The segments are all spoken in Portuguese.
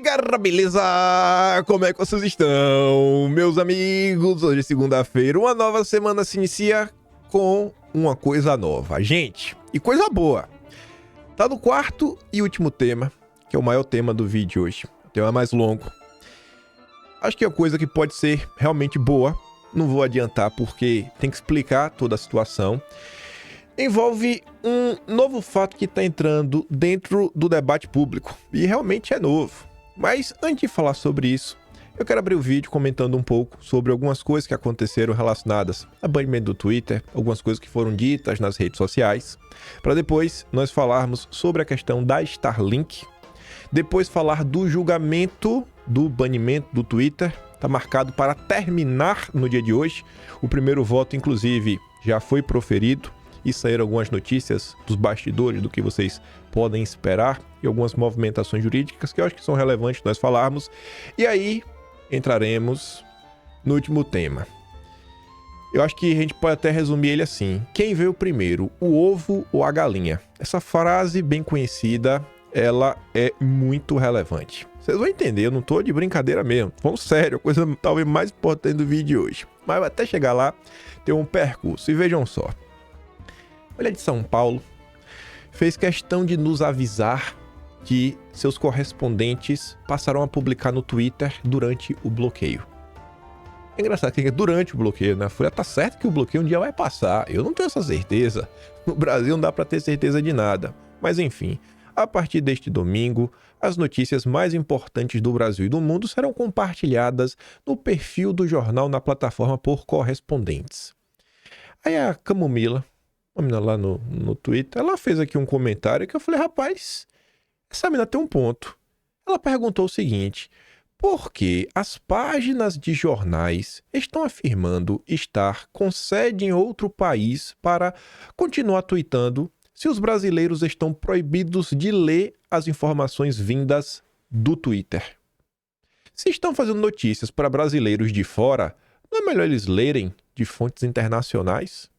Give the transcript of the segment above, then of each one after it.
galera, beleza? Como é que vocês estão, meus amigos? Hoje é segunda-feira, uma nova semana se inicia com uma coisa nova, gente, e coisa boa. Tá no quarto e último tema, que é o maior tema do vídeo hoje, o tema mais longo. Acho que é uma coisa que pode ser realmente boa, não vou adiantar porque tem que explicar toda a situação. Envolve um novo fato que está entrando dentro do debate público, e realmente é novo. Mas antes de falar sobre isso, eu quero abrir o vídeo comentando um pouco sobre algumas coisas que aconteceram relacionadas a banimento do Twitter, algumas coisas que foram ditas nas redes sociais, para depois nós falarmos sobre a questão da Starlink, depois falar do julgamento do banimento do Twitter, está marcado para terminar no dia de hoje, o primeiro voto inclusive já foi proferido, e saíram algumas notícias dos bastidores do que vocês podem esperar e algumas movimentações jurídicas que eu acho que são relevantes nós falarmos. E aí entraremos no último tema. Eu acho que a gente pode até resumir ele assim: quem veio primeiro, o ovo ou a galinha? Essa frase bem conhecida, ela é muito relevante. Vocês vão entender, eu não tô de brincadeira mesmo. Vamos sério, a coisa talvez mais importante do vídeo de hoje. Mas até chegar lá, tem um percurso. E vejam só. Folha de São Paulo fez questão de nos avisar que seus correspondentes passaram a publicar no Twitter durante o bloqueio. É engraçado que durante o bloqueio, né? A Folha tá certo que o bloqueio um dia vai passar. Eu não tenho essa certeza. No Brasil não dá para ter certeza de nada. Mas enfim, a partir deste domingo, as notícias mais importantes do Brasil e do mundo serão compartilhadas no perfil do jornal na plataforma por correspondentes. Aí a Camomila, uma menina lá no Twitter, ela fez aqui um comentário que eu falei, rapaz, essa menina tem um ponto. Ela perguntou o seguinte: por que as páginas de jornais estão afirmando estar com sede em outro país para continuar tweetando se os brasileiros estão proibidos de ler as informações vindas do Twitter? Se estão fazendo notícias para brasileiros de fora, não é melhor eles lerem de fontes internacionais?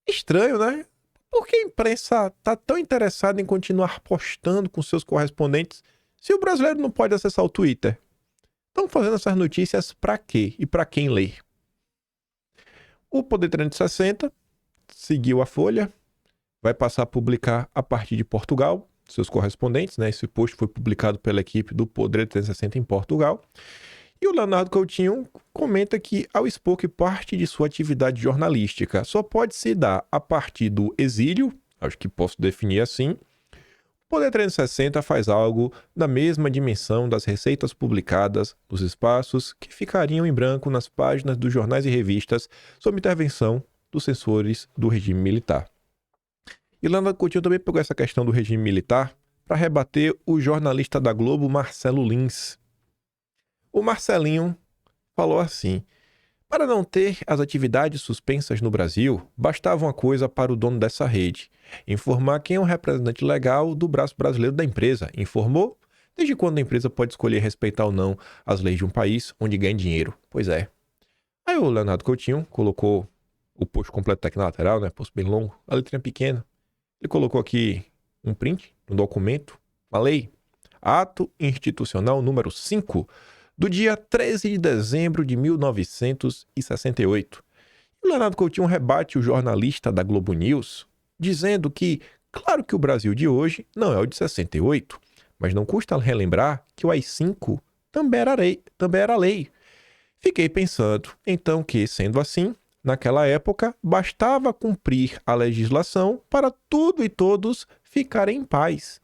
Estranho, né? Por que a imprensa está tão interessada em continuar postando com seus correspondentes se o brasileiro não pode acessar o Twitter? Estão fazendo essas notícias para quê e para quem lê? O Poder 360 seguiu a Folha, vai passar a publicar a partir de Portugal, seus correspondentes, né? Esse post foi publicado pela equipe do Poder 360 em Portugal. E o Leonardo Coutinho comenta que, ao expor que parte de sua atividade jornalística só pode se dar a partir do exílio, acho que posso definir assim, o Poder 360 faz algo na mesma dimensão das receitas publicadas nos espaços que ficariam em branco nas páginas dos jornais e revistas sob intervenção dos censores do regime militar. E Leonardo Coutinho também pegou essa questão do regime militar para rebater o jornalista da Globo, Marcelo Lins. O Marcelinho falou assim: para não ter as atividades suspensas no Brasil, bastava uma coisa para o dono dessa rede: informar quem é o representante legal do braço brasileiro da empresa. Informou? Desde quando a empresa pode escolher respeitar ou não as leis de um país onde ganha dinheiro? Pois é. Aí o Leonardo Coutinho colocou o post completo aqui na lateral, né? Post bem longo, a letrinha pequena. Ele colocou aqui um print, um documento, uma lei. Ato Institucional número 5, do dia 13 de dezembro de 1968. E o Leonardo Coutinho rebate o jornalista da Globo News, dizendo que, claro que o Brasil de hoje não é o de 68, mas não custa relembrar que o AI-5 também era lei. Fiquei pensando, então, que, sendo assim, naquela época, bastava cumprir a legislação para tudo e todos ficarem em paz.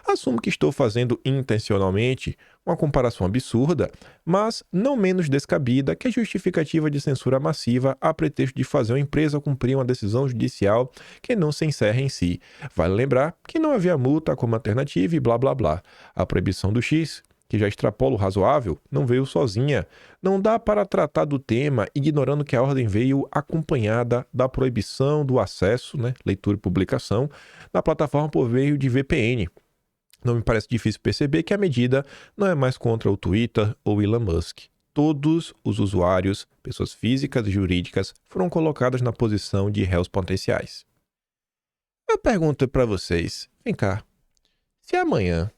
Assumo que estou fazendo intencionalmente uma comparação absurda, mas não menos descabida que a justificativa de censura massiva a pretexto de fazer uma empresa cumprir uma decisão judicial que não se encerra em si. Vale lembrar que não havia multa como alternativa e blá blá blá. A proibição do X, que já extrapola o razoável, não veio sozinha. Não dá para tratar do tema ignorando que a ordem veio acompanhada da proibição do acesso, leitura e publicação, na plataforma por meio de VPN. Não me parece difícil perceber que a medida não é mais contra o Twitter ou Elon Musk. Todos os usuários, pessoas físicas e jurídicas, foram colocadas na posição de réus potenciais. Eu pergunto para vocês, vem cá, se amanhã,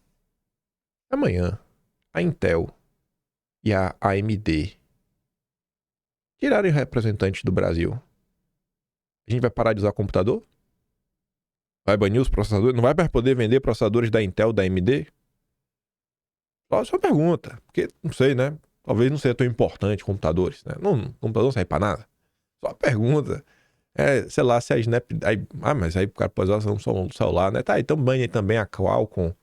a Intel e a AMD tirarem representantes do Brasil, a gente vai parar de usar computador? Vai banir os processadores? Não vai mais poder vender processadores da Intel, da AMD? Só uma pergunta, porque não sei, né? Talvez não seja tão importante computadores, né? Não, computador não serve pra nada. Só uma pergunta. Sei lá, se a Snap... mas aí o cara pode usar só um celular, né? Tá, então banha também a Qualcomm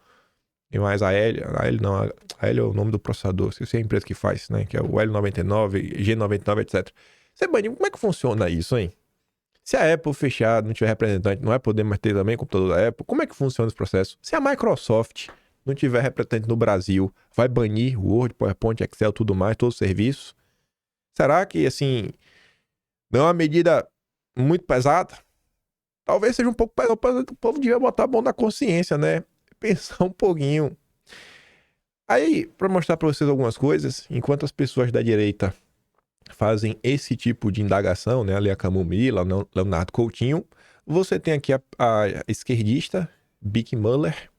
e mais a Helio. A Helio não, a Helio é o nome do processador. Esqueci a empresa que faz, né? Que é o L99, G99, etc. Você baniu, como é que funciona isso, hein? Se a Apple fechar, não tiver representante, não vai poder mais ter também computador da Apple, como é que funciona esse processo? Se a Microsoft não tiver representante no Brasil, vai banir Word, PowerPoint, Excel, tudo mais, todos os serviços? Será que, assim, não é uma medida muito pesada? Talvez seja um pouco pesado, o povo devia botar a mão na consciência, né? Pensar um pouquinho. Aí, para mostrar para vocês algumas coisas, enquanto as pessoas da direita fazem esse tipo de indagação, né? Ali a Camomila, Leonardo Coutinho, você tem aqui a esquerdista, Bic Muller.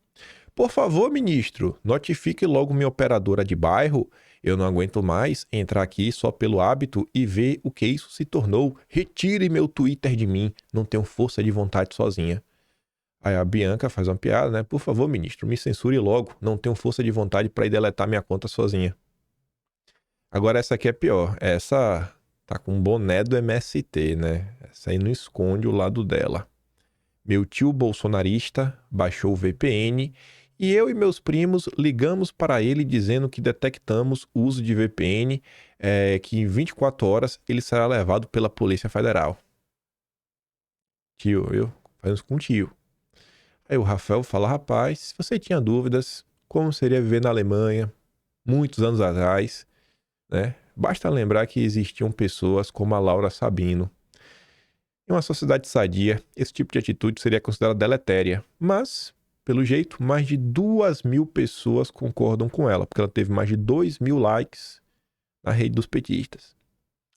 Por favor, ministro, notifique logo minha operadora de bairro. Eu não aguento mais entrar aqui só pelo hábito e ver o que isso se tornou. Retire meu Twitter de mim. Não tenho força de vontade sozinha. Aí a Bianca faz uma piada, né? Por favor, ministro, me censure logo. Não tenho força de vontade para ir deletar minha conta sozinha. Agora essa aqui é pior. Essa tá com um boné do MST, né? Essa aí não esconde o lado dela. Meu tio bolsonarista baixou o VPN e eu e meus primos ligamos para ele dizendo que detectamos o uso de VPN, que em 24 horas ele será levado pela Polícia Federal. Tio, eu fazemos com tio. Aí o Rafael fala, rapaz, se você tinha dúvidas como seria viver na Alemanha muitos anos atrás, né? Basta lembrar que existiam pessoas como a Laura Sabino. Em uma sociedade sadia, esse tipo de atitude seria considerada deletéria, mas, pelo jeito, mais de 2.000 pessoas concordam com ela, porque ela teve mais de 2.000 likes na rede dos petistas.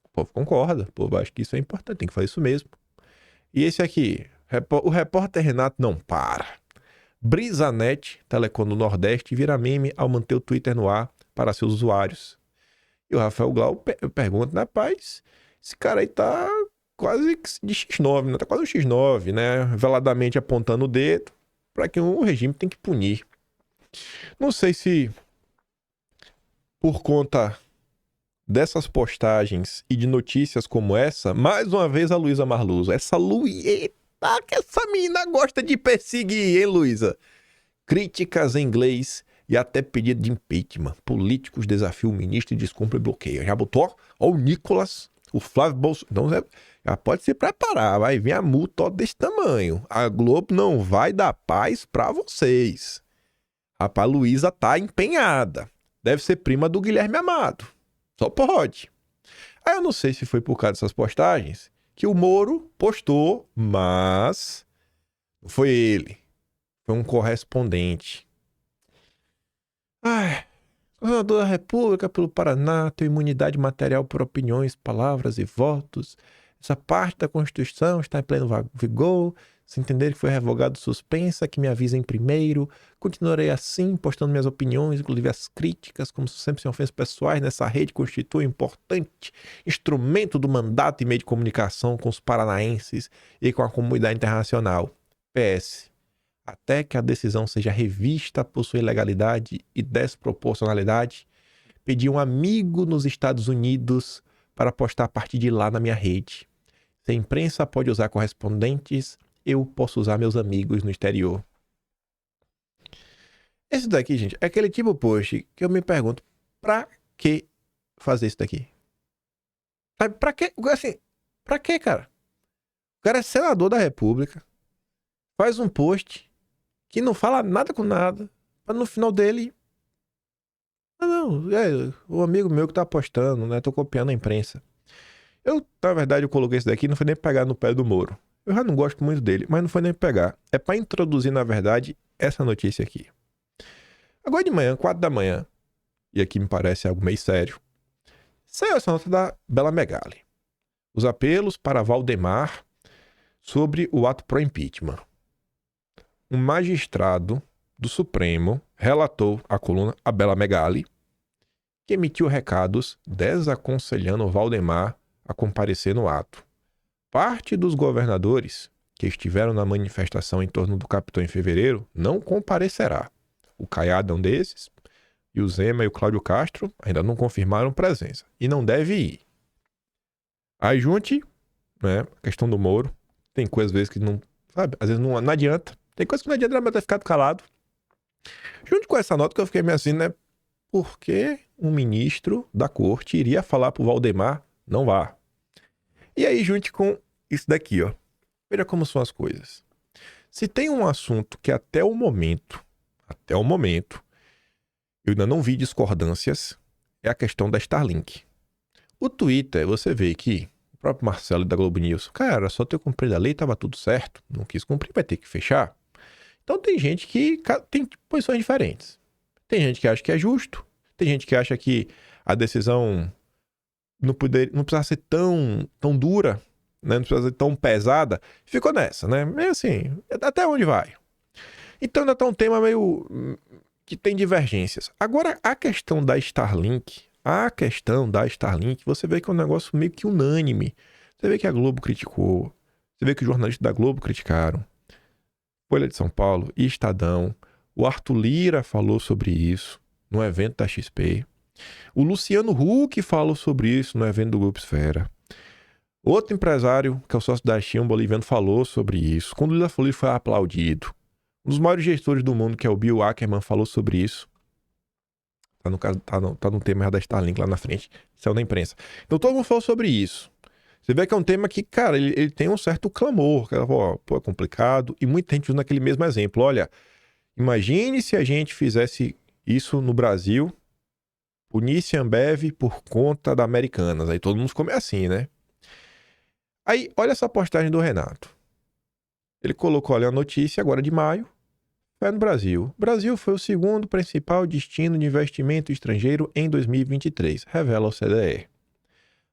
O povo concorda, o povo acha que isso é importante, tem que fazer isso mesmo. E esse aqui, o repórter Renato não para. Brisanet, Telecom do Nordeste, vira meme ao manter o Twitter no ar para seus usuários. E o Rafael Glau pergunta, né, rapaz, esse cara aí tá quase de X9, né? Tá quase um X9, né? Veladamente apontando o dedo para que o regime tem que punir. Não sei se por conta dessas postagens e de notícias como essa, mais uma vez a Luísa Marluso. Eita, que essa menina gosta de perseguir, hein, Luísa? Críticas em inglês e até pedido de impeachment. Políticos desafiam o ministro e descumpre bloqueio. Já botou, ó, o Nicolas, o Flávio Bolsonaro. Então, já pode se preparar, vai vir a multa ó, desse tamanho. A Globo não vai dar paz pra vocês. A Luísa tá empenhada. Deve ser prima do Guilherme Amado. Só pode. Aí eu não sei se foi por causa dessas postagens que o Moro postou, mas não foi ele. Foi um correspondente. Governador da República pelo Paraná tem imunidade material por opiniões, palavras e votos. Essa parte da Constituição está em pleno vigor. Se entender que foi revogado suspensa, que me avisem primeiro. Continuarei assim, postando minhas opiniões, inclusive as críticas, como sempre sem ofensas pessoais. Nessa rede constitui um importante instrumento do mandato e meio de comunicação com os paranaenses e com a comunidade internacional. PS. Até que a decisão seja revista por sua ilegalidade e desproporcionalidade, pedi um amigo nos Estados Unidos para postar a partir de lá na minha rede. Se a imprensa pode usar correspondentes, eu posso usar meus amigos no exterior. Esse daqui, gente, é aquele tipo de post que eu me pergunto, pra que fazer isso daqui? Sabe, pra que? Assim, pra que, cara? O cara é senador da República, faz um post que não fala nada com nada, mas no final dele... Não, é o amigo meu que tá postando, né? Tô copiando a imprensa. Na verdade, eu coloquei isso daqui, não foi nem pegar no pé do Moro. Eu já não gosto muito dele, mas não foi nem pegar. É pra introduzir, na verdade, essa notícia aqui. Agora de manhã, 4 da manhã, e aqui me parece algo meio sério, saiu essa nota da Bela Megali. Os apelos para Valdemar sobre o ato pró-impeachment. Um magistrado do Supremo relatou à coluna a Bela Megali que emitiu recados desaconselhando Valdemar a comparecer no ato. Parte dos governadores que estiveram na manifestação em torno do Capitão em fevereiro não comparecerá. O Caiado é um desses, e o Zema e o Cláudio Castro ainda não confirmaram presença, e não deve ir. Aí junte, né, a questão do Moro, tem coisas às vezes que não, sabe, às vezes não adianta, tem coisas que não adianta ter ficado calado. Junto com essa nota que eu fiquei meio assim, né, por que um ministro da corte iria falar pro Valdemar, não vá? E aí junte com isso daqui, ó, veja como são as coisas. Se tem um assunto que até o momento, eu ainda não vi discordâncias, é a questão da Starlink. O Twitter, você vê que o próprio Marcelo da Globo News, cara, só ter cumprido a lei, tava tudo certo, não quis cumprir, vai ter que fechar. Então tem gente que tem posições diferentes. Tem gente que acha que é justo, tem gente que acha que a decisão não precisava ser tão dura, né? Não precisava ser tão pesada. Ficou nessa, né? Meio assim, até onde vai? Então ainda tá um tema meio que tem divergências. Agora, a questão da Starlink, você vê que é um negócio meio que unânime. Você vê que a Globo criticou, você vê que os jornalistas da Globo criticaram, Folha de São Paulo e Estadão, o Arthur Lira falou sobre isso no evento da XP, o Luciano Huck falou sobre isso no evento do Grupo Esfera. Outro empresário, que é o sócio da China, um boliviano, falou sobre isso. Quando o Lula falou, ele foi aplaudido. Um dos maiores gestores do mundo, que é o Bill Ackerman, falou sobre isso. Tá no tema da Starlink lá na frente. Saiu na imprensa. Então todo mundo falou sobre isso. Você vê que é um tema que, cara, ele tem um certo clamor. Pô, é complicado. E muita gente usa naquele mesmo exemplo. Olha, imagine se a gente fizesse isso no Brasil, punisse a Ambev por conta da Americanas. Aí todo mundo ficou meio assim, né? Aí, olha essa postagem do Renato. Ele colocou ali a notícia agora de maio. Fé no Brasil. O Brasil foi o segundo principal destino de investimento estrangeiro em 2023, revela a OCDE.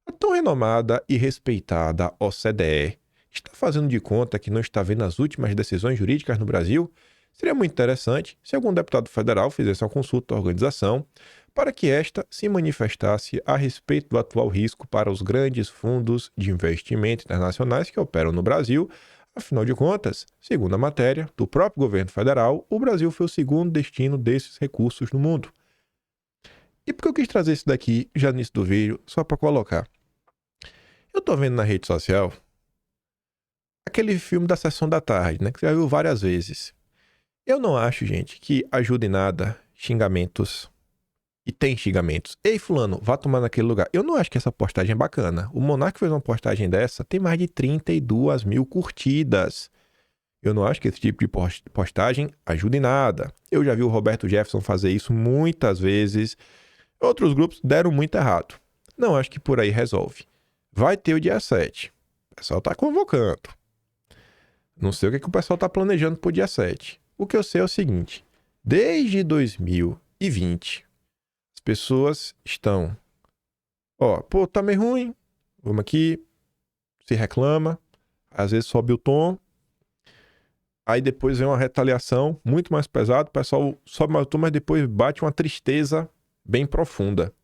A tão renomada e respeitada OCDE está fazendo de conta que não está vendo as últimas decisões jurídicas no Brasil? Seria muito interessante se algum deputado federal fizesse uma consulta à organização para que esta se manifestasse a respeito do atual risco para os grandes fundos de investimento internacionais que operam no Brasil. Afinal de contas, segundo a matéria do próprio governo federal, o Brasil foi o segundo destino desses recursos no mundo. E por que eu quis trazer isso daqui já no início do vídeo, só para colocar? Eu tô vendo na rede social aquele filme da Sessão da Tarde, né, que você já viu várias vezes. Eu não acho, gente, que ajude em nada xingamentos. E tem xingamentos. Ei, fulano, vá tomar naquele lugar. Eu não acho que essa postagem é bacana. O Monark fez uma postagem dessa, tem mais de 32 mil curtidas. Eu não acho que esse tipo de postagem ajude em nada. Eu já vi o Roberto Jefferson fazer isso muitas vezes. Outros grupos deram muito errado. Não acho que por aí resolve. Vai ter o dia 7. O pessoal tá convocando. Não sei o que o pessoal tá planejando pro dia 7. O que eu sei é o seguinte. Desde 2020... as pessoas estão, pô, tá meio ruim, vamos aqui, se reclama, às vezes sobe o tom, aí depois vem uma retaliação muito mais pesada, o pessoal sobe mais o tom, mas depois bate uma tristeza bem profunda.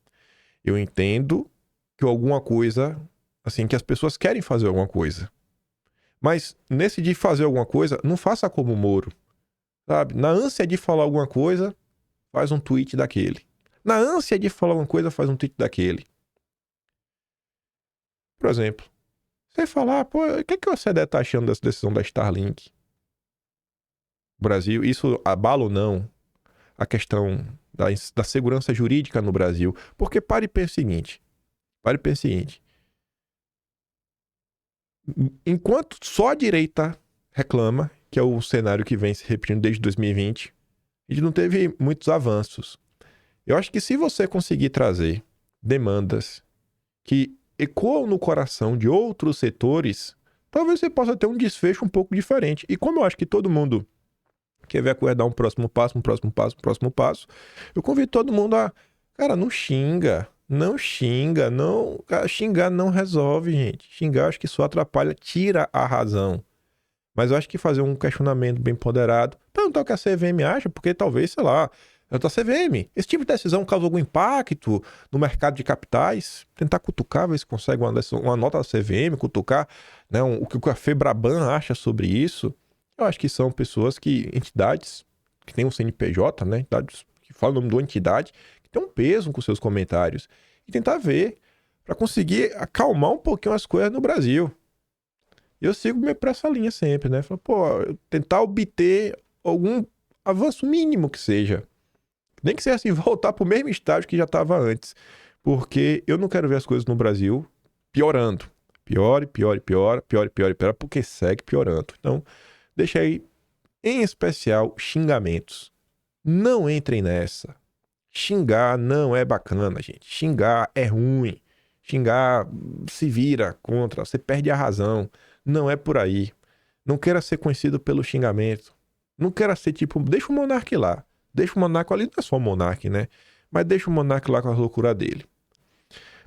Eu entendo que alguma coisa, assim, que as pessoas querem fazer alguma coisa, mas nesse de fazer alguma coisa, não faça como o Moro, sabe? Na ânsia de falar alguma coisa, faz um tweet daquele. Na ânsia de falar uma coisa, faz um tweet daquele. Por exemplo, você falar, pô, o que o OCDE tá achando dessa decisão da Starlink? Brasil, isso abala ou não a questão da segurança jurídica no Brasil? Porque pare e pense o seguinte. Enquanto só a direita reclama, que é o cenário que vem se repetindo desde 2020, a gente não teve muitos avanços. Eu acho que se você conseguir trazer demandas que ecoam no coração de outros setores, talvez você possa ter um desfecho um pouco diferente. E como eu acho que todo mundo quer ver a coisa dar um próximo passo, eu convido todo mundo a... Cara, não xinga. Cara, xingar não resolve, gente. Xingar acho que só atrapalha, tira a razão. Mas eu acho que fazer um questionamento bem ponderado, perguntar o que a CVM acha, porque talvez, sei lá, é da CVM. Esse tipo de decisão causa algum impacto no mercado de capitais? Tentar cutucar, ver se consegue uma nota da CVM, cutucar, né, o que a Febraban acha sobre isso. Eu acho que são pessoas entidades que têm um CNPJ, né, entidades que falam o nome da entidade, que tem um peso com seus comentários. E tentar ver, para conseguir acalmar um pouquinho as coisas no Brasil. Eu sigo meio pra essa linha sempre, né? Tentar obter algum avanço mínimo que seja. Nem que seja assim, voltar pro mesmo estágio que já estava antes. Porque eu não quero ver as coisas no Brasil piorando. Pior, porque segue piorando. Então, deixa aí, em especial, xingamentos. Não entrem nessa. Xingar não é bacana, gente. Xingar é ruim. Xingar se vira contra, você perde a razão. Não é por aí. Não queira ser conhecido pelo xingamento. Não queira ser tipo, deixa o monarca lá. Deixa o monarca ali, não é só o monarca, né? Mas deixa o monarca lá com a loucura dele.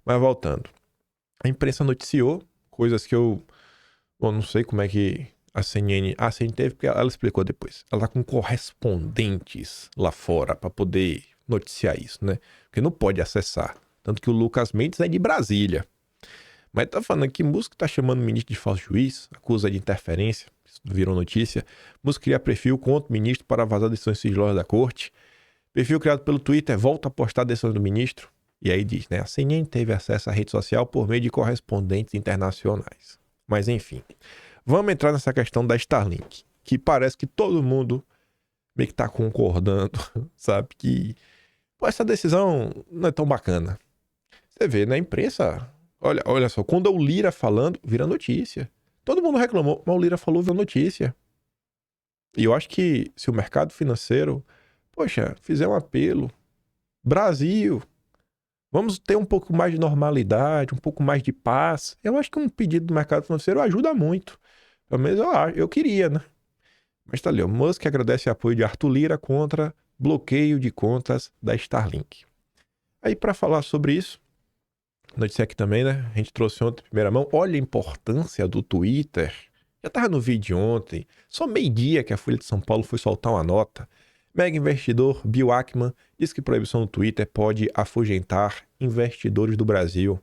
Mas voltando. A imprensa noticiou coisas que eu não sei como é que a CNN teve, porque ela explicou depois. Ela tá com correspondentes lá fora para poder noticiar isso, né? Porque não pode acessar. Tanto que o Lucas Mendes é de Brasília. Mas tá falando que Musk tá chamando o ministro de falso juiz, acusa de interferência, isso virou notícia. Musk cria perfil contra o ministro para vazar decisões sigilosas da corte. Perfil criado pelo Twitter volta a postar decisões do ministro. E aí diz, né? A CNN teve acesso à rede social por meio de correspondentes internacionais. Mas enfim, vamos entrar nessa questão da Starlink, que parece que todo mundo meio que tá concordando, sabe? Que essa decisão não é tão bacana. Você vê na imprensa, olha só, quando o Lira falando, vira notícia. Todo mundo reclamou, mas o Lira falou, virou notícia. E eu acho que se o mercado financeiro, fizer um apelo, Brasil, vamos ter um pouco mais de normalidade, um pouco mais de paz. Eu acho que um pedido do mercado financeiro ajuda muito. Pelo menos eu queria, né? Mas tá ali, o Musk agradece o apoio de Arthur Lira contra bloqueio de contas da Starlink. Aí, para falar sobre isso, notícia aqui também, né? A gente trouxe ontem em primeira mão. Olha a importância do Twitter. Já tava no vídeo ontem. Só meio-dia que a Folha de São Paulo foi soltar uma nota. Mega investidor Bill Ackman diz que proibição do Twitter pode afugentar investidores do Brasil.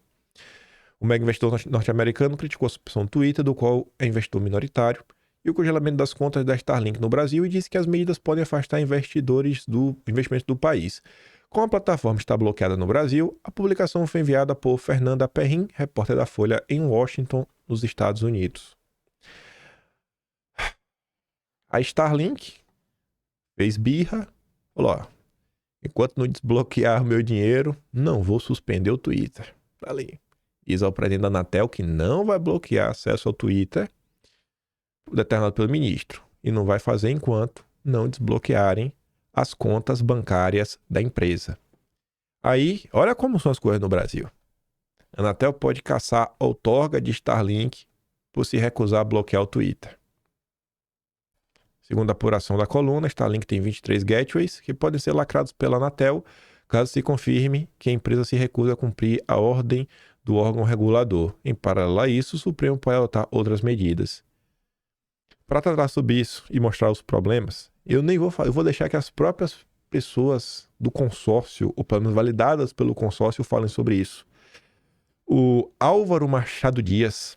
O mega investidor norte-americano criticou a suspensão do Twitter, do qual é investidor minoritário, e o congelamento das contas da Starlink no Brasil, e disse que as medidas podem afastar investimentos do país. Como a plataforma está bloqueada no Brasil, a publicação foi enviada por Fernanda Perrin, repórter da Folha em Washington, nos Estados Unidos. A Starlink fez birra, falou, enquanto não desbloquear o meu dinheiro, não vou suspender o Twitter. Tá ali. Diz ao presidente da Anatel que não vai bloquear acesso ao Twitter determinado pelo ministro. E não vai fazer enquanto não desbloquearem as contas bancárias da empresa. Aí, olha como são as coisas no Brasil. A Anatel pode caçar a outorga de Starlink por se recusar a bloquear o Twitter. Segundo a apuração da coluna, Starlink tem 23 gateways que podem ser lacrados pela Anatel caso se confirme que a empresa se recusa a cumprir a ordem do órgão regulador. Em paralelo a isso, o Supremo pode adotar outras medidas. Para tratar sobre isso e mostrar os problemas, eu vou deixar que as próprias pessoas do consórcio, ou pelo menos validadas pelo consórcio, falem sobre isso. O Álvaro Machado Dias,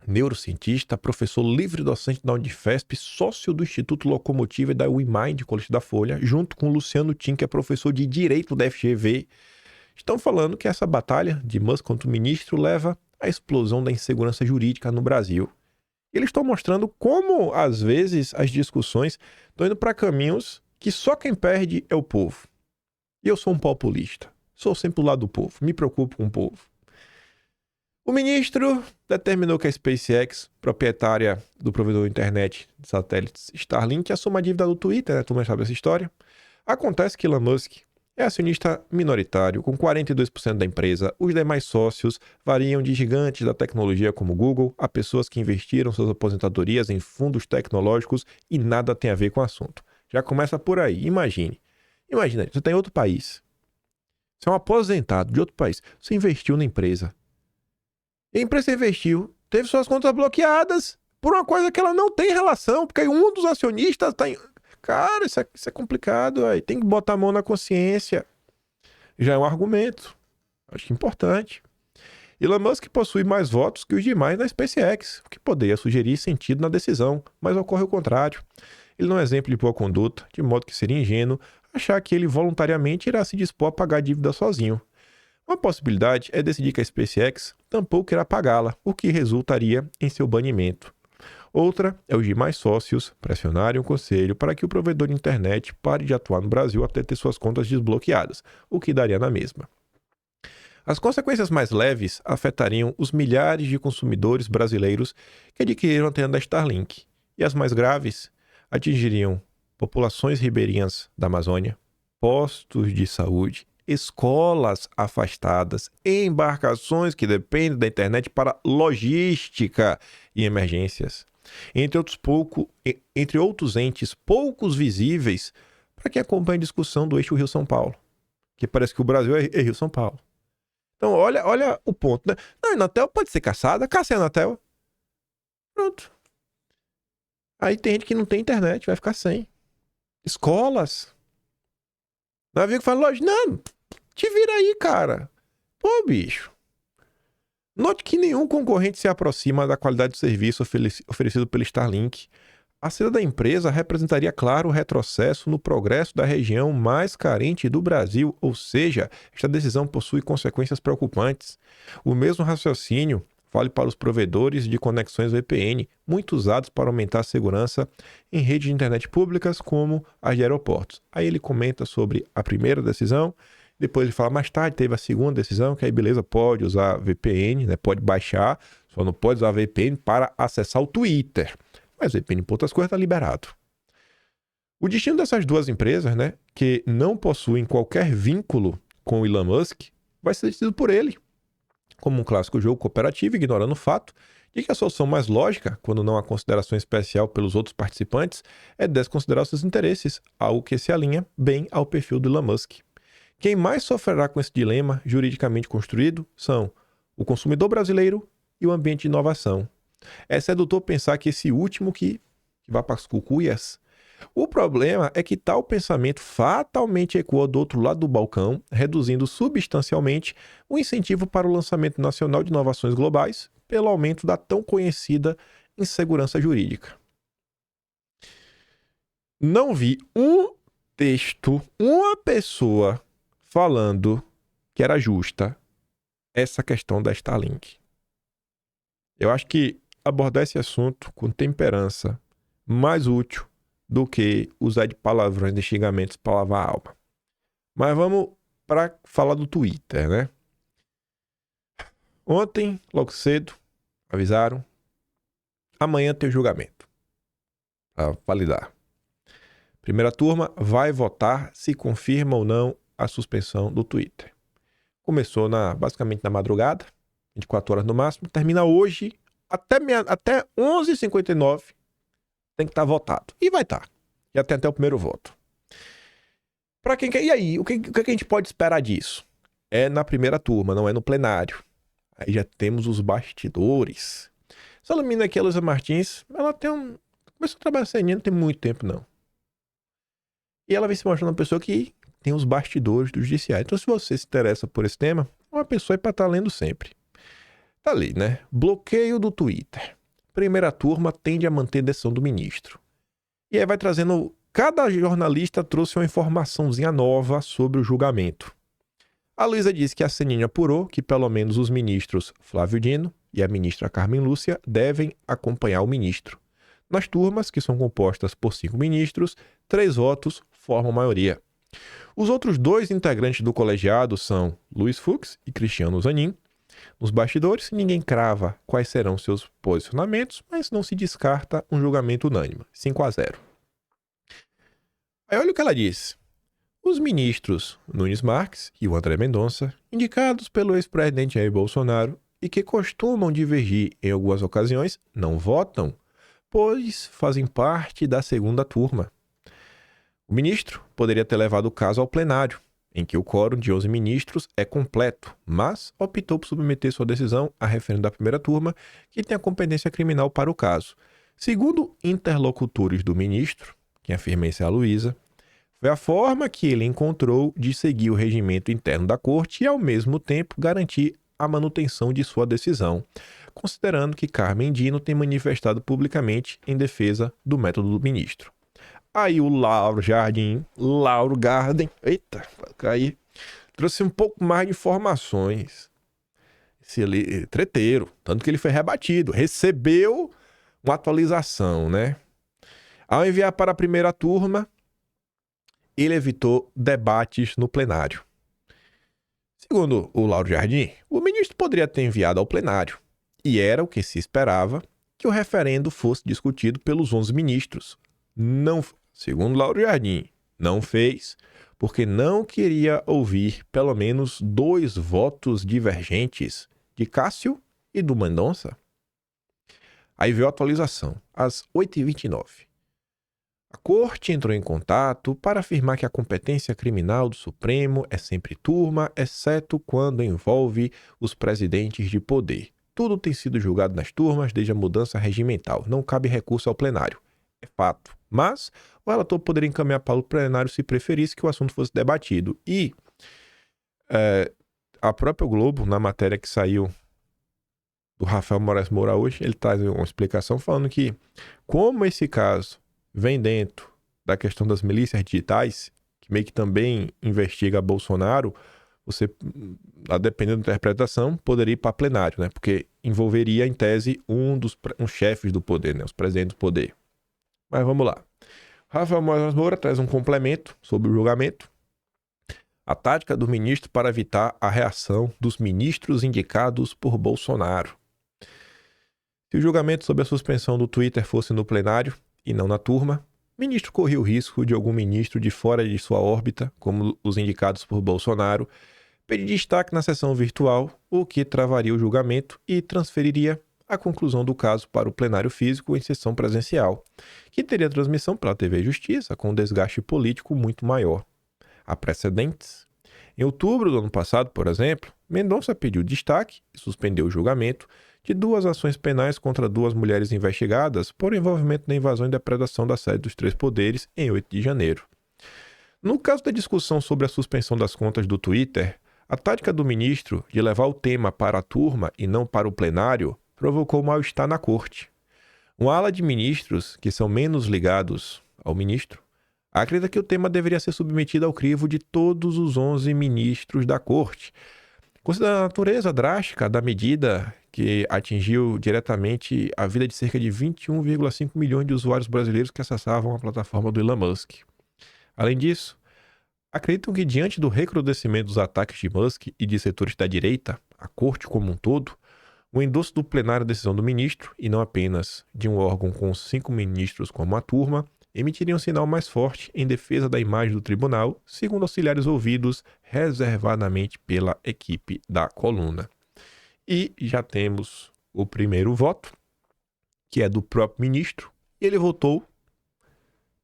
neurocientista, professor livre-docente da Unifesp, sócio do Instituto Locomotiva e da WeMind, Colégio da Folha, junto com o Luciano Tim, que é professor de Direito da FGV, estão falando que essa batalha de Musk contra o ministro leva à explosão da insegurança jurídica no Brasil. Eles estão mostrando como, às vezes, as discussões estão indo para caminhos que só quem perde é o povo. E eu sou um populista. Sou sempre do lado do povo. Me preocupo com o povo. O ministro determinou que a SpaceX, proprietária do provedor de internet de satélites Starlink, assuma a dívida do Twitter, né? Tu não sabe essa história. Acontece que Elon Musk é acionista minoritário, com 42% da empresa. Os demais sócios variam de gigantes da tecnologia como Google a pessoas que investiram suas aposentadorias em fundos tecnológicos e nada tem a ver com o assunto. Já começa por aí. Imagina, você está em outro país. Você é um aposentado de outro país. Você investiu na empresa. E a empresa investiu, teve suas contas bloqueadas por uma coisa que ela não tem relação, porque um dos acionistas está em... Cara, isso é complicado, aí. Tem que botar a mão na consciência. Já é um argumento. Acho que é importante. Elon Musk possui mais votos que os demais na SpaceX, o que poderia sugerir sentido na decisão, mas ocorre o contrário. Ele não é exemplo de boa conduta, de modo que seria ingênuo achar que ele voluntariamente irá se dispor a pagar a dívida sozinho. Uma possibilidade é decidir que a SpaceX tampouco irá pagá-la, o que resultaria em seu banimento. Outra é os demais sócios pressionarem o conselho para que o provedor de internet pare de atuar no Brasil até ter suas contas desbloqueadas, o que daria na mesma. As consequências mais leves afetariam os milhares de consumidores brasileiros que adquiriram a antena da Starlink, e as mais graves atingiriam populações ribeirinhas da Amazônia, postos de saúde, escolas afastadas, embarcações que dependem da internet para logística e emergências, entre outros entes poucos visíveis para quem acompanha a discussão do eixo Rio-São Paulo, que parece que o Brasil é Rio-São Paulo. Então, olha o ponto, né? Não, a Anatel pode ser caçada, caça a Anatel. Pronto. Aí tem gente que não tem internet, vai ficar sem. Escolas. Navio que fala, lógico, não, te vira aí, cara. Pô, bicho. Note que nenhum concorrente se aproxima da qualidade do serviço oferecido pelo Starlink. A saída da empresa representaria, claro, o retrocesso no progresso da região mais carente do Brasil, ou seja, esta decisão possui consequências preocupantes. O mesmo raciocínio vale para os provedores de conexões VPN, muito usados para aumentar a segurança em redes de internet públicas, como as de aeroportos. Aí ele comenta sobre a primeira decisão, depois ele fala, mais tarde teve a segunda decisão, que aí beleza, pode usar VPN, né, pode baixar, só não pode usar VPN para acessar o Twitter. Mas o VPN, por outras coisas, está liberado. O destino dessas duas empresas, né, que não possuem qualquer vínculo com o Elon Musk, vai ser decidido por ele, como um clássico jogo cooperativo, ignorando o fato de que a solução mais lógica, quando não há consideração especial pelos outros participantes, é desconsiderar seus interesses, algo que se alinha bem ao perfil do Elon Musk. Quem mais sofrerá com esse dilema juridicamente construído são o consumidor brasileiro e o ambiente de inovação. É sedutor pensar que esse último que vai para as cucuias. O problema é que tal pensamento fatalmente ecoa do outro lado do balcão, reduzindo substancialmente o incentivo para o lançamento nacional de inovações globais, pelo aumento da tão conhecida insegurança jurídica. Não vi um texto, uma pessoa falando que era justa essa questão da Starlink. Eu acho que abordar esse assunto com temperança mais útil do que usar de palavrões de xingamentos para lavar a alma. Mas vamos para falar do Twitter, né? Ontem, logo cedo, avisaram, amanhã tem o julgamento para validar. Primeira turma vai votar se confirma ou não a suspensão do Twitter. Começou basicamente na madrugada, 24 horas no máximo, termina hoje, até 11h59, tem que estar votado. E vai estar. Já tem até o primeiro voto. Para quem quer. E aí, o que a gente pode esperar disso? É na primeira turma, não é no plenário. Aí já temos os bastidores. Essa alumina aqui, a Luísa Martins, ela começou a trabalhar sem não tem muito tempo, não. E ela vem se mostrando uma pessoa que tem os bastidores do judiciário. Então, se você se interessa por esse tema, uma pessoa é para estar lendo sempre. Tá ali, né? Bloqueio do Twitter. Primeira turma tende a manter decisão do ministro. E aí vai trazendo... Cada jornalista trouxe uma informaçãozinha nova sobre o julgamento. A Luísa disse que a CNN apurou que pelo menos os ministros Flávio Dino e a ministra Carmen Lúcia devem acompanhar o ministro. Nas turmas, que são compostas por 5 ministros, 3 votos formam maioria. Os outros 2 integrantes do colegiado são Luiz Fux e Cristiano Zanin. Nos bastidores, ninguém crava quais serão seus posicionamentos, mas não se descarta um julgamento unânime, 5-0. Aí olha o que ela disse. Os ministros Nunes Marques e o André Mendonça, indicados pelo ex-presidente Jair Bolsonaro e que costumam divergir em algumas ocasiões, não votam, pois fazem parte da segunda turma. O ministro poderia ter levado o caso ao plenário, em que o quórum de 11 ministros é completo, mas optou por submeter sua decisão a referendo da primeira turma, que tem a competência criminal para o caso. Segundo interlocutores do ministro, quem afirma isso é a Luísa, foi a forma que ele encontrou de seguir o regimento interno da corte e, ao mesmo tempo, garantir a manutenção de sua decisão, considerando que Carmen Dino tem manifestado publicamente em defesa do método do ministro. Aí o Lauro Garden, eita, caí, trouxe um pouco mais de informações. Esse treteiro, tanto que ele foi rebatido, recebeu uma atualização, né? Ao enviar para a primeira turma, ele evitou debates no plenário. Segundo o Lauro Jardim, o ministro poderia ter enviado ao plenário, e era o que se esperava, que o referendo fosse discutido pelos 11 ministros. Não, segundo Lauro Jardim, não fez, porque não queria ouvir pelo menos 2 votos divergentes, de Cássio e do Mendonça. Aí veio a atualização, às 8h29. A corte entrou em contato para afirmar que a competência criminal do Supremo é sempre turma, exceto quando envolve os presidentes de poder. Tudo tem sido julgado nas turmas desde a mudança regimental. Não cabe recurso ao plenário. É fato. Mas o relator poderia encaminhar para o plenário se preferisse que o assunto fosse debatido. E a própria Globo, na matéria que saiu do Rafael Moraes Moura hoje, ele traz uma explicação falando que, como esse caso vem dentro da questão das milícias digitais, que meio que também investiga Bolsonaro, você, dependendo da interpretação, poderia ir para plenário, né? Porque envolveria, em tese, um chefes do poder, né? Os presidentes do poder. Mas vamos lá. Rafael Moraes Moura traz um complemento sobre o julgamento. A tática do ministro para evitar a reação dos ministros indicados por Bolsonaro. Se o julgamento sobre a suspensão do Twitter fosse no plenário e não na turma, o ministro corria o risco de algum ministro de fora de sua órbita, como os indicados por Bolsonaro, pedir destaque na sessão virtual, o que travaria o julgamento e transferiria a conclusão do caso para o plenário físico em sessão presencial, que teria transmissão pela TV Justiça, com um desgaste político muito maior. Há precedentes. Em outubro do ano passado, por exemplo, Mendonça pediu destaque e suspendeu o julgamento de 2 ações penais contra 2 mulheres investigadas por envolvimento na invasão e depredação da sede dos 3 poderes em 8 de janeiro. No caso da discussão sobre a suspensão das contas do Twitter, a tática do ministro de levar o tema para a turma e não para o plenário provocou mal-estar na corte. Uma ala de ministros, que são menos ligados ao ministro, acredita que o tema deveria ser submetido ao crivo de todos os 11 ministros da corte, considerando a natureza drástica da medida que atingiu diretamente a vida de cerca de 21,5 milhões de usuários brasileiros que acessavam a plataforma do Elon Musk. Além disso, acreditam que, diante do recrudescimento dos ataques de Musk e de setores da direita, a corte como um todo, o endosso do plenário da decisão do ministro, e não apenas de um órgão com 5 ministros como a turma, emitiria um sinal mais forte em defesa da imagem do tribunal, segundo auxiliares ouvidos reservadamente pela equipe da coluna. E já temos o primeiro voto, que é do próprio ministro, e ele votou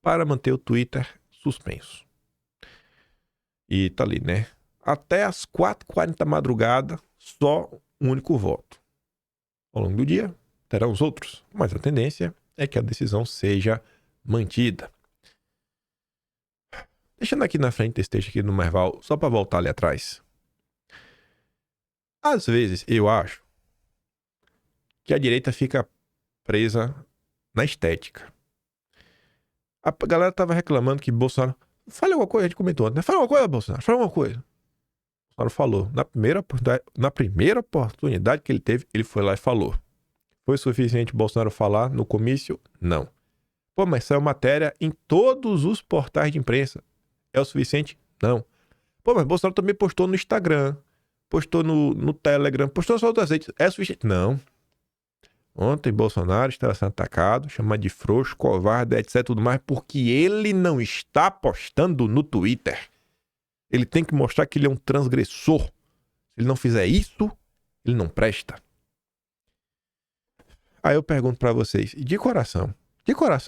para manter o Twitter suspenso. E tá ali, né? Até às 4h40 da madrugada, só um único voto. Ao longo do dia, terão os outros, mas a tendência é que a decisão seja mantida. Deixando aqui na frente desse texto aqui no Merval, só para voltar ali atrás. Às vezes, eu acho que a direita fica presa na estética. A galera tava reclamando que Bolsonaro... Fale alguma coisa, a gente comentou, né? Fala alguma coisa, Bolsonaro, fala alguma coisa. Bolsonaro falou. Na primeira oportunidade que ele teve, ele foi lá e falou. Foi suficiente Bolsonaro falar no comício? Não. Pô, mas saiu matéria em todos os portais de imprensa. É o suficiente? Não. Pô, mas Bolsonaro também postou no Instagram, postou no Telegram, postou nas outras redes. É suficiente? Não. Ontem Bolsonaro estava sendo atacado, chamado de frouxo, covarde, etc, tudo mais, porque ele não está postando no Twitter. Ele tem que mostrar que ele é um transgressor. Se ele não fizer isso, ele não presta. Aí eu pergunto pra vocês, de coração,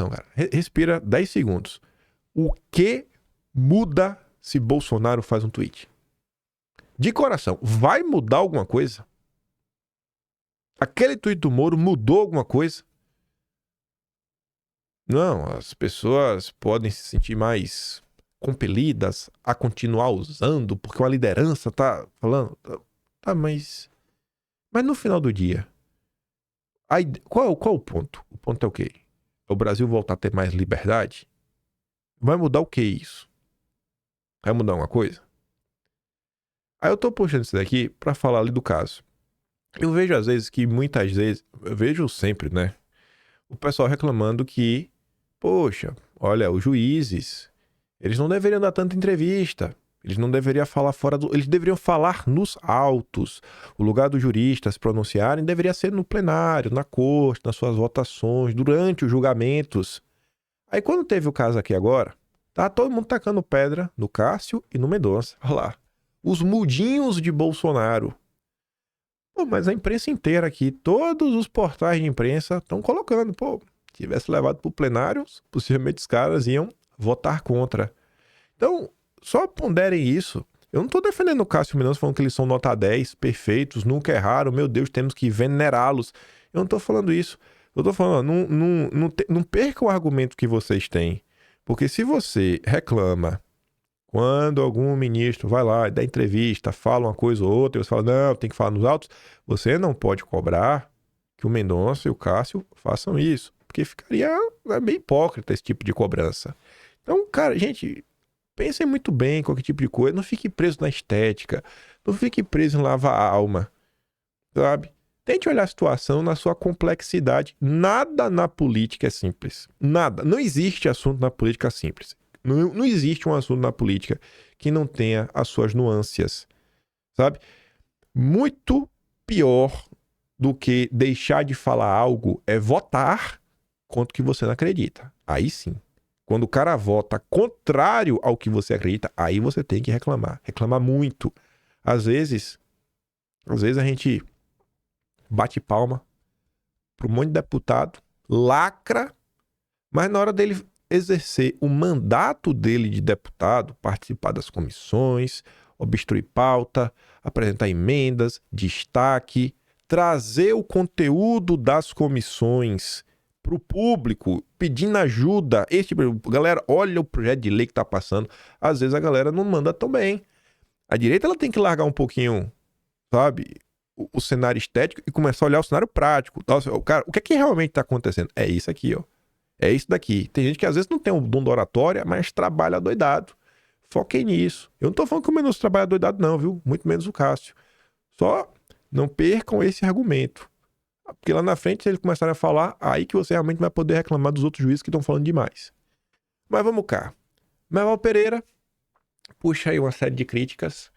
cara, respira 10 segundos. O que muda se Bolsonaro faz um tweet? De coração, vai mudar alguma coisa? Aquele tweet do Moro mudou alguma coisa? Não, as pessoas podem se sentir mais compelidas a continuar usando porque uma liderança tá falando. Tá, mas no final do dia, qual o ponto? O ponto é o quê? É o Brasil voltar a ter mais liberdade? Vai mudar o que isso? Vai mudar uma coisa? Aí eu tô puxando isso daqui pra falar ali do caso. Eu vejo às vezes que muitas vezes, eu vejo sempre, né? O pessoal reclamando que, poxa, olha, os juízes, eles não deveriam dar tanta entrevista. Eles não deveriam falar fora do... Eles deveriam falar nos autos. O lugar dos juristas se pronunciarem deveria ser no plenário, na corte, nas suas votações, durante os julgamentos. Aí quando teve o caso aqui agora, tá todo mundo tacando pedra no Cássio e no Mendonça. Olha lá. Os mudinhos de Bolsonaro. Pô, mas a imprensa inteira aqui, todos os portais de imprensa estão colocando, pô, tivesse levado pro plenário, possivelmente os caras iam votar contra. Então, só ponderem isso. Eu não tô defendendo o Cássio Mendonça falando que eles são nota 10, perfeitos, nunca erraram, meu Deus, temos que venerá-los. Eu não tô falando isso. Eu tô falando, não perca o argumento que vocês têm. Porque se você reclama quando algum ministro vai lá e dá entrevista, fala uma coisa ou outra, e você fala, não, tem que falar nos autos, você não pode cobrar que o Mendonça e o Cássio façam isso. Porque ficaria bem hipócrita esse tipo de cobrança. Então, cara, gente, pensem muito bem em qualquer tipo de coisa. Não fique preso na estética. Não fique preso em lavar a alma. Sabe? Tente olhar a situação na sua complexidade. Nada na política é simples. Nada. Não existe assunto na política simples. Não existe um assunto na política que não tenha as suas nuances. Sabe? Muito pior do que deixar de falar algo é votar contra o que você não acredita. Aí sim. Quando o cara vota contrário ao que você acredita, aí você tem que reclamar. Reclamar muito. Às vezes a gente bate palma para um monte de deputado, lacra, mas na hora dele exercer o mandato dele de deputado, participar das comissões, obstruir pauta, apresentar emendas, destaque, trazer o conteúdo das comissões para o público, pedindo ajuda. Galera, olha o projeto de lei que está passando. Às vezes a galera não manda tão bem. A direita ela tem que largar um pouquinho, sabe, o cenário estético e começar a olhar o cenário prático. Nossa, cara, o que é que realmente está acontecendo? É isso aqui, ó. É isso daqui. Tem gente que às vezes não tem o dom da oratória, mas trabalha doidado. Foquem nisso. Eu não tô falando que o Mendonça trabalha doidado não, viu? Muito menos o Cássio. Só não percam esse argumento. Porque lá na frente, se eles começarem a falar, aí que você realmente vai poder reclamar dos outros juízes que estão falando demais. Mas vamos cá. Merval Pereira puxa aí uma série de críticas.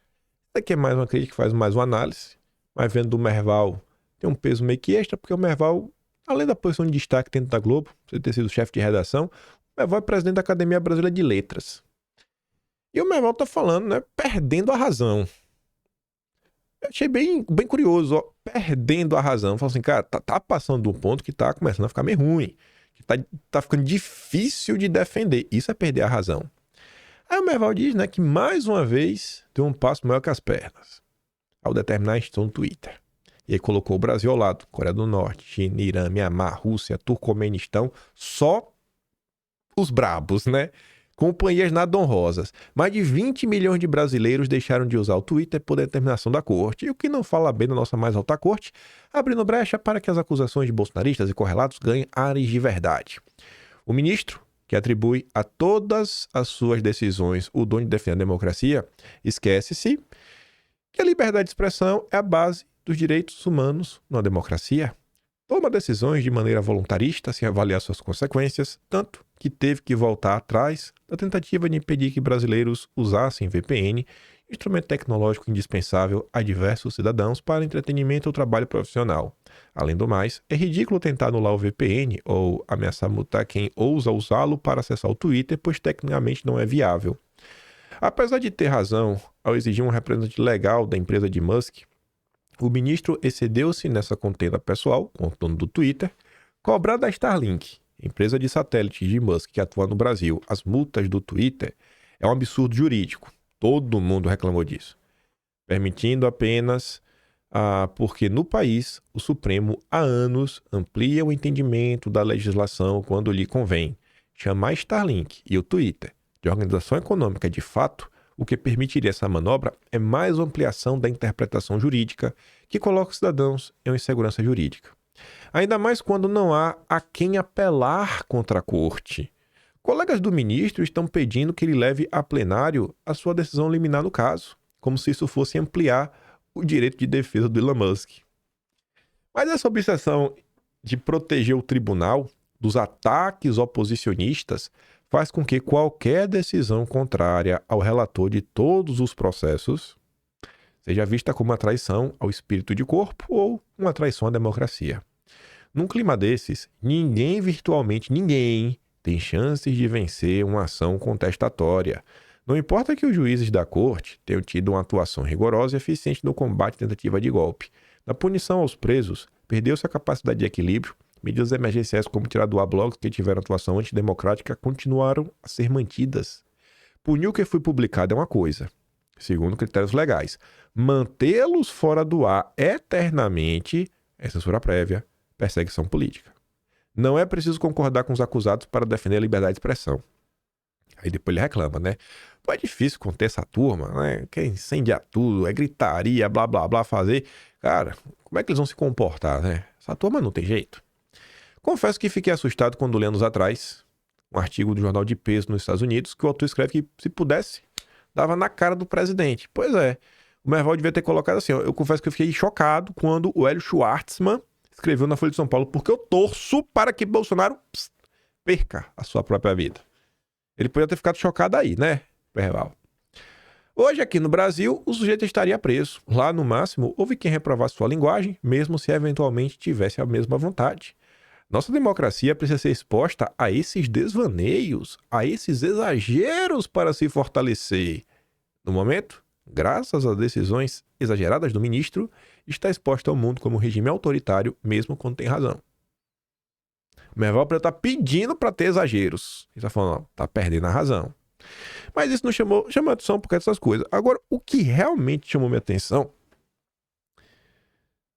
Isso aqui é mais uma crítica, faz mais uma análise. Mas vendo do Merval, tem um peso meio que extra, porque o Merval, além da posição de destaque dentro da Globo, você ter sido chefe de redação, o Merval é presidente da Academia Brasileira de Letras. E o Merval tá falando, né, perdendo a razão. Eu achei bem curioso, ó, perdendo a razão. Falo assim, cara, tá passando de um ponto que tá começando a ficar meio ruim. Que tá ficando difícil de defender. Isso é perder a razão. Aí o Merval diz, né, que mais uma vez deu um passo maior que as pernas. Ao determinar a instituição no Twitter. E aí colocou o Brasil ao lado. Coreia do Norte, China, Irã, Mianmar, Rússia, Turcomenistão. Só os brabos, né? Companhias nada honrosas. Mais de 20 milhões de brasileiros deixaram de usar o Twitter por determinação da corte. E o que não fala bem da nossa mais alta corte, abrindo brecha para que as acusações de bolsonaristas e correlatos ganhem ares de verdade. O ministro, que atribui a todas as suas decisões o dom de defender a democracia, esquece-se que a liberdade de expressão é a base dos direitos humanos numa democracia. Toma decisões de maneira voluntarista, sem avaliar suas consequências, tanto que teve que voltar atrás da tentativa de impedir que brasileiros usassem VPN, instrumento tecnológico indispensável a diversos cidadãos para entretenimento ou trabalho profissional. Além do mais, é ridículo tentar anular o VPN ou ameaçar multar quem ousa usá-lo para acessar o Twitter, pois tecnicamente não é viável. Apesar de ter razão ao exigir um representante legal da empresa de Musk, o ministro excedeu-se nessa contenda pessoal com o dono do Twitter, cobrar da Starlink, empresa de satélite de Musk que atua no Brasil, as multas do Twitter é um absurdo jurídico. Todo mundo reclamou disso. Permitindo apenas porque no país o Supremo há anos amplia o entendimento da legislação quando lhe convém. Chamar Starlink e o Twitter de organização econômica de fato, o que permitiria essa manobra é mais uma ampliação da interpretação jurídica que coloca os cidadãos em uma insegurança jurídica. Ainda mais quando não há a quem apelar contra a corte. Colegas do ministro estão pedindo que ele leve a plenário a sua decisão liminar no caso, como se isso fosse ampliar o direito de defesa do Elon Musk. Mas essa obsessão de proteger o tribunal dos ataques oposicionistas faz com que qualquer decisão contrária ao relator de todos os processos seja vista como uma traição ao espírito de corpo ou uma traição à democracia. Num clima desses, virtualmente ninguém, tem chances de vencer uma ação contestatória. Não importa que os juízes da corte tenham tido uma atuação rigorosa e eficiente no combate à tentativa de golpe. Na punição aos presos, perdeu-se a capacidade de equilíbrio. Medidas emergenciais como tirar do ar blogs que tiveram atuação antidemocrática continuaram a ser mantidas. Punir o que foi publicado é uma coisa, segundo critérios legais. Mantê-los fora do ar eternamente é censura prévia, perseguição política. Não é preciso concordar com os acusados para defender a liberdade de expressão. Aí depois ele reclama, né? Pô, é difícil conter essa turma, né? Quer incendiar tudo, é gritaria, blá, blá, blá, fazer. Cara, como é que eles vão se comportar, né? Essa turma não tem jeito. Confesso que fiquei assustado quando li anos atrás um artigo do jornal de peso nos Estados Unidos que o autor escreve que, se pudesse, dava na cara do presidente. Pois é, o Merval devia ter colocado assim, ó, eu confesso que eu fiquei chocado quando o Hélio Schwartzman escreveu na Folha de São Paulo, porque eu torço para que Bolsonaro perca a sua própria vida. Ele podia ter ficado chocado aí, né, Merval? Hoje, aqui no Brasil, o sujeito estaria preso. Lá, no máximo, houve quem reprovasse sua linguagem, mesmo se eventualmente tivesse a mesma vontade. Nossa democracia precisa ser exposta a esses desvaneios, a esses exageros para se fortalecer. No momento, graças às decisões exageradas do ministro, está exposta ao mundo como um regime autoritário, mesmo quando tem razão. O Merval está pedindo para ter exageros. Ele está falando, está perdendo a razão. Mas isso não chamou atenção por causa dessas coisas. Agora, o que realmente chamou minha atenção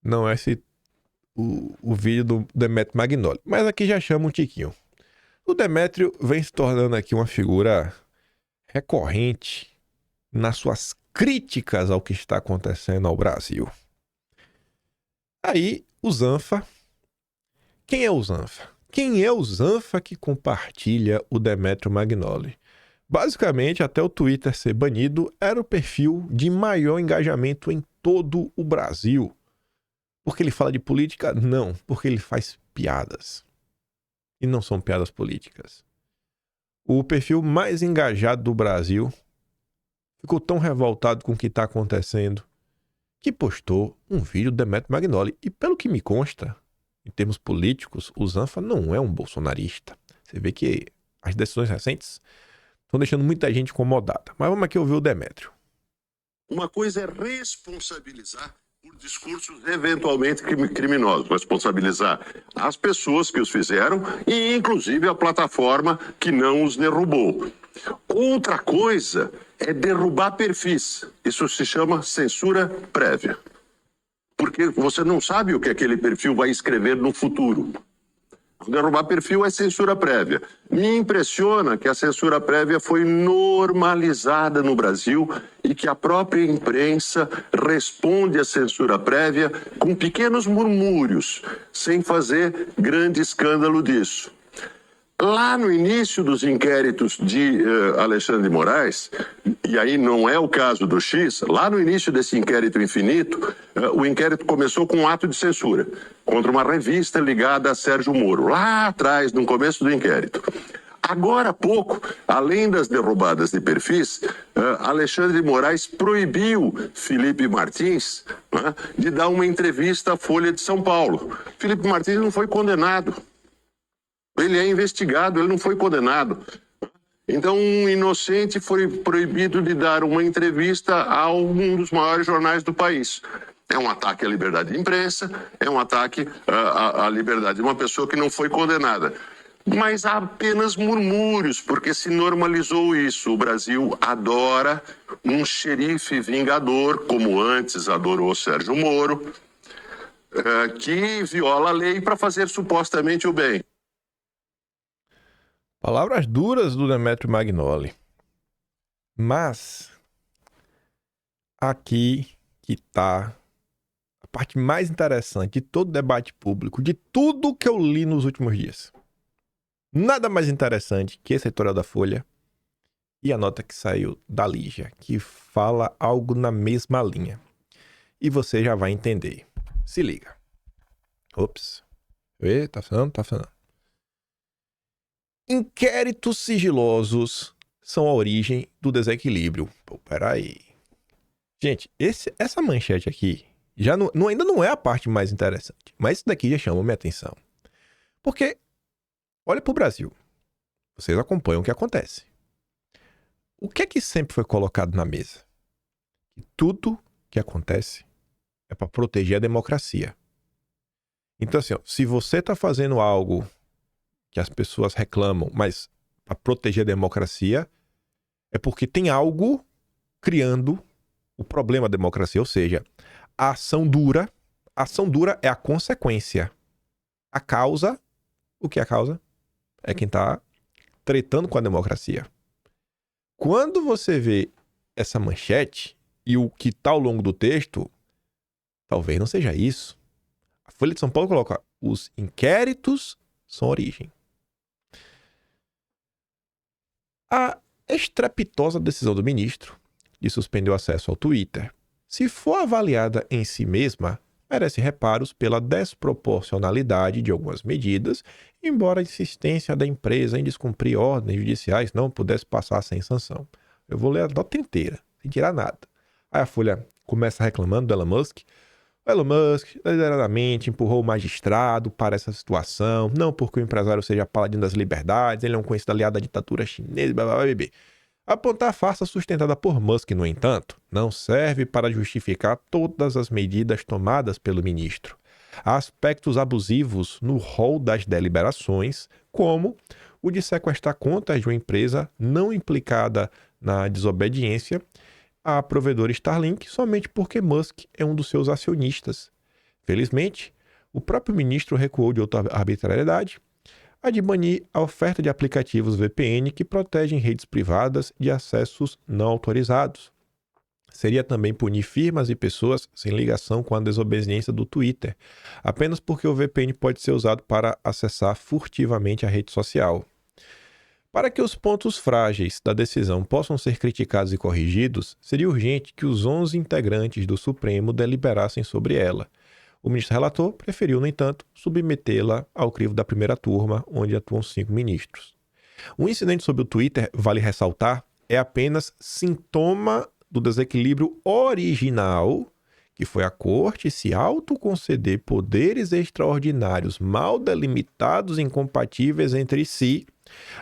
não é o vídeo do Demetrio Magnoli, mas aqui já chama um tiquinho. O Demetrio vem se tornando aqui uma figura recorrente nas suas críticas ao que está acontecendo ao Brasil. Aí, o Zanfa. Quem é o Zanfa? Quem é o Zanfa que compartilha o Demetrio Magnoli? Basicamente, até o Twitter ser banido, era o perfil de maior engajamento em todo o Brasil. Porque ele fala de política? Não, porque ele faz piadas. E não são piadas políticas. O perfil mais engajado do Brasil ficou tão revoltado com o que está acontecendo que postou um vídeo do Demetrio Magnoli. E pelo que me consta, em termos políticos, o Zanfa não é um bolsonarista. Você vê que as decisões recentes estão deixando muita gente incomodada. Mas vamos aqui ouvir o Demetrio. Uma coisa é responsabilizar por discursos eventualmente criminosos, responsabilizar as pessoas que os fizeram e inclusive a plataforma que não os derrubou. Outra coisa é derrubar perfis. Isso se chama censura prévia. Porque você não sabe o que aquele perfil vai escrever no futuro. Derrubar perfil é censura prévia. Me impressiona que a censura prévia foi normalizada no Brasil e que a própria imprensa responde à censura prévia com pequenos murmúrios, sem fazer grande escândalo disso. Lá no início dos inquéritos de Alexandre de Moraes, e aí não é o caso do X, lá no início desse inquérito infinito, o inquérito começou com um ato de censura contra uma revista ligada a Sérgio Moro, lá atrás, no começo do inquérito. Agora há pouco, além das derrubadas de perfis, Alexandre de Moraes proibiu Felipe Martins, né, de dar uma entrevista à Folha de São Paulo. Felipe Martins não foi condenado. Ele é investigado, ele não foi condenado. Então, um inocente foi proibido de dar uma entrevista a um dos maiores jornais do país. É um ataque à liberdade de imprensa, é um ataque à liberdade de uma pessoa que não foi condenada. mas há apenas murmúrios, porque se normalizou isso. O Brasil adora um xerife vingador, como antes adorou Sérgio Moro, que viola a lei para fazer supostamente o bem. Palavras duras do Demetrio Magnoli. Mas aqui que tá a parte mais interessante de todo o debate público, de tudo que eu li nos últimos dias. Nada mais interessante que esse editorial da Folha e a nota que saiu da Lígia, que fala algo na mesma linha. E você já vai entender. Se liga. Ops. Tá funcionando. Inquéritos sigilosos são a origem do desequilíbrio. Pô, peraí. Gente, essa manchete aqui já ainda não é a parte mais interessante. Mas isso daqui já chamou minha atenção. Porque, olha pro Brasil. Vocês acompanham o que acontece. O que é que sempre foi colocado na mesa? Que tudo que acontece é para proteger a democracia. Então, assim, ó, se você tá fazendo algo que as pessoas reclamam, mas para proteger a democracia, é porque tem algo criando o problema da democracia. Ou seja, a ação dura é a consequência. A causa, o que é a causa? É quem tá tretando com a democracia. Quando você vê essa manchete e o que tá ao longo do texto, talvez não seja isso. A Folha de São Paulo coloca: os inquéritos são a origem. A estrepitosa decisão do ministro de suspender o acesso ao Twitter, se for avaliada em si mesma, merece reparos pela desproporcionalidade de algumas medidas, embora a insistência da empresa em descumprir ordens judiciais não pudesse passar sem sanção. Eu vou ler a nota inteira, sem tirar nada. Aí a Folha começa reclamando do Elon Musk. O Elon Musk, deliberadamente, empurrou o magistrado para essa situação, não porque o empresário seja paladino das liberdades, ele é um conhecido aliado da ditadura chinesa, blá, blá, blá, blá, blá. Apontar a farsa sustentada por Musk, no entanto, não serve para justificar todas as medidas tomadas pelo ministro. Há aspectos abusivos no rol das deliberações, como o de sequestrar contas de uma empresa não implicada na desobediência à provedora Starlink somente porque Musk é um dos seus acionistas. Felizmente, o próprio ministro recuou de outra arbitrariedade, a de banir a oferta de aplicativos VPN que protegem redes privadas de acessos não autorizados. Seria também punir firmas e pessoas sem ligação com a desobediência do Twitter, apenas porque o VPN pode ser usado para acessar furtivamente a rede social. Para que os pontos frágeis da decisão possam ser criticados e corrigidos, seria urgente que os 11 integrantes do Supremo deliberassem sobre ela. O ministro relator preferiu, no entanto, submetê-la ao crivo da primeira turma, onde atuam 5 ministros. O incidente sobre o Twitter, vale ressaltar, é apenas sintoma do desequilíbrio original, que foi a corte se autoconceder poderes extraordinários mal delimitados e incompatíveis entre si,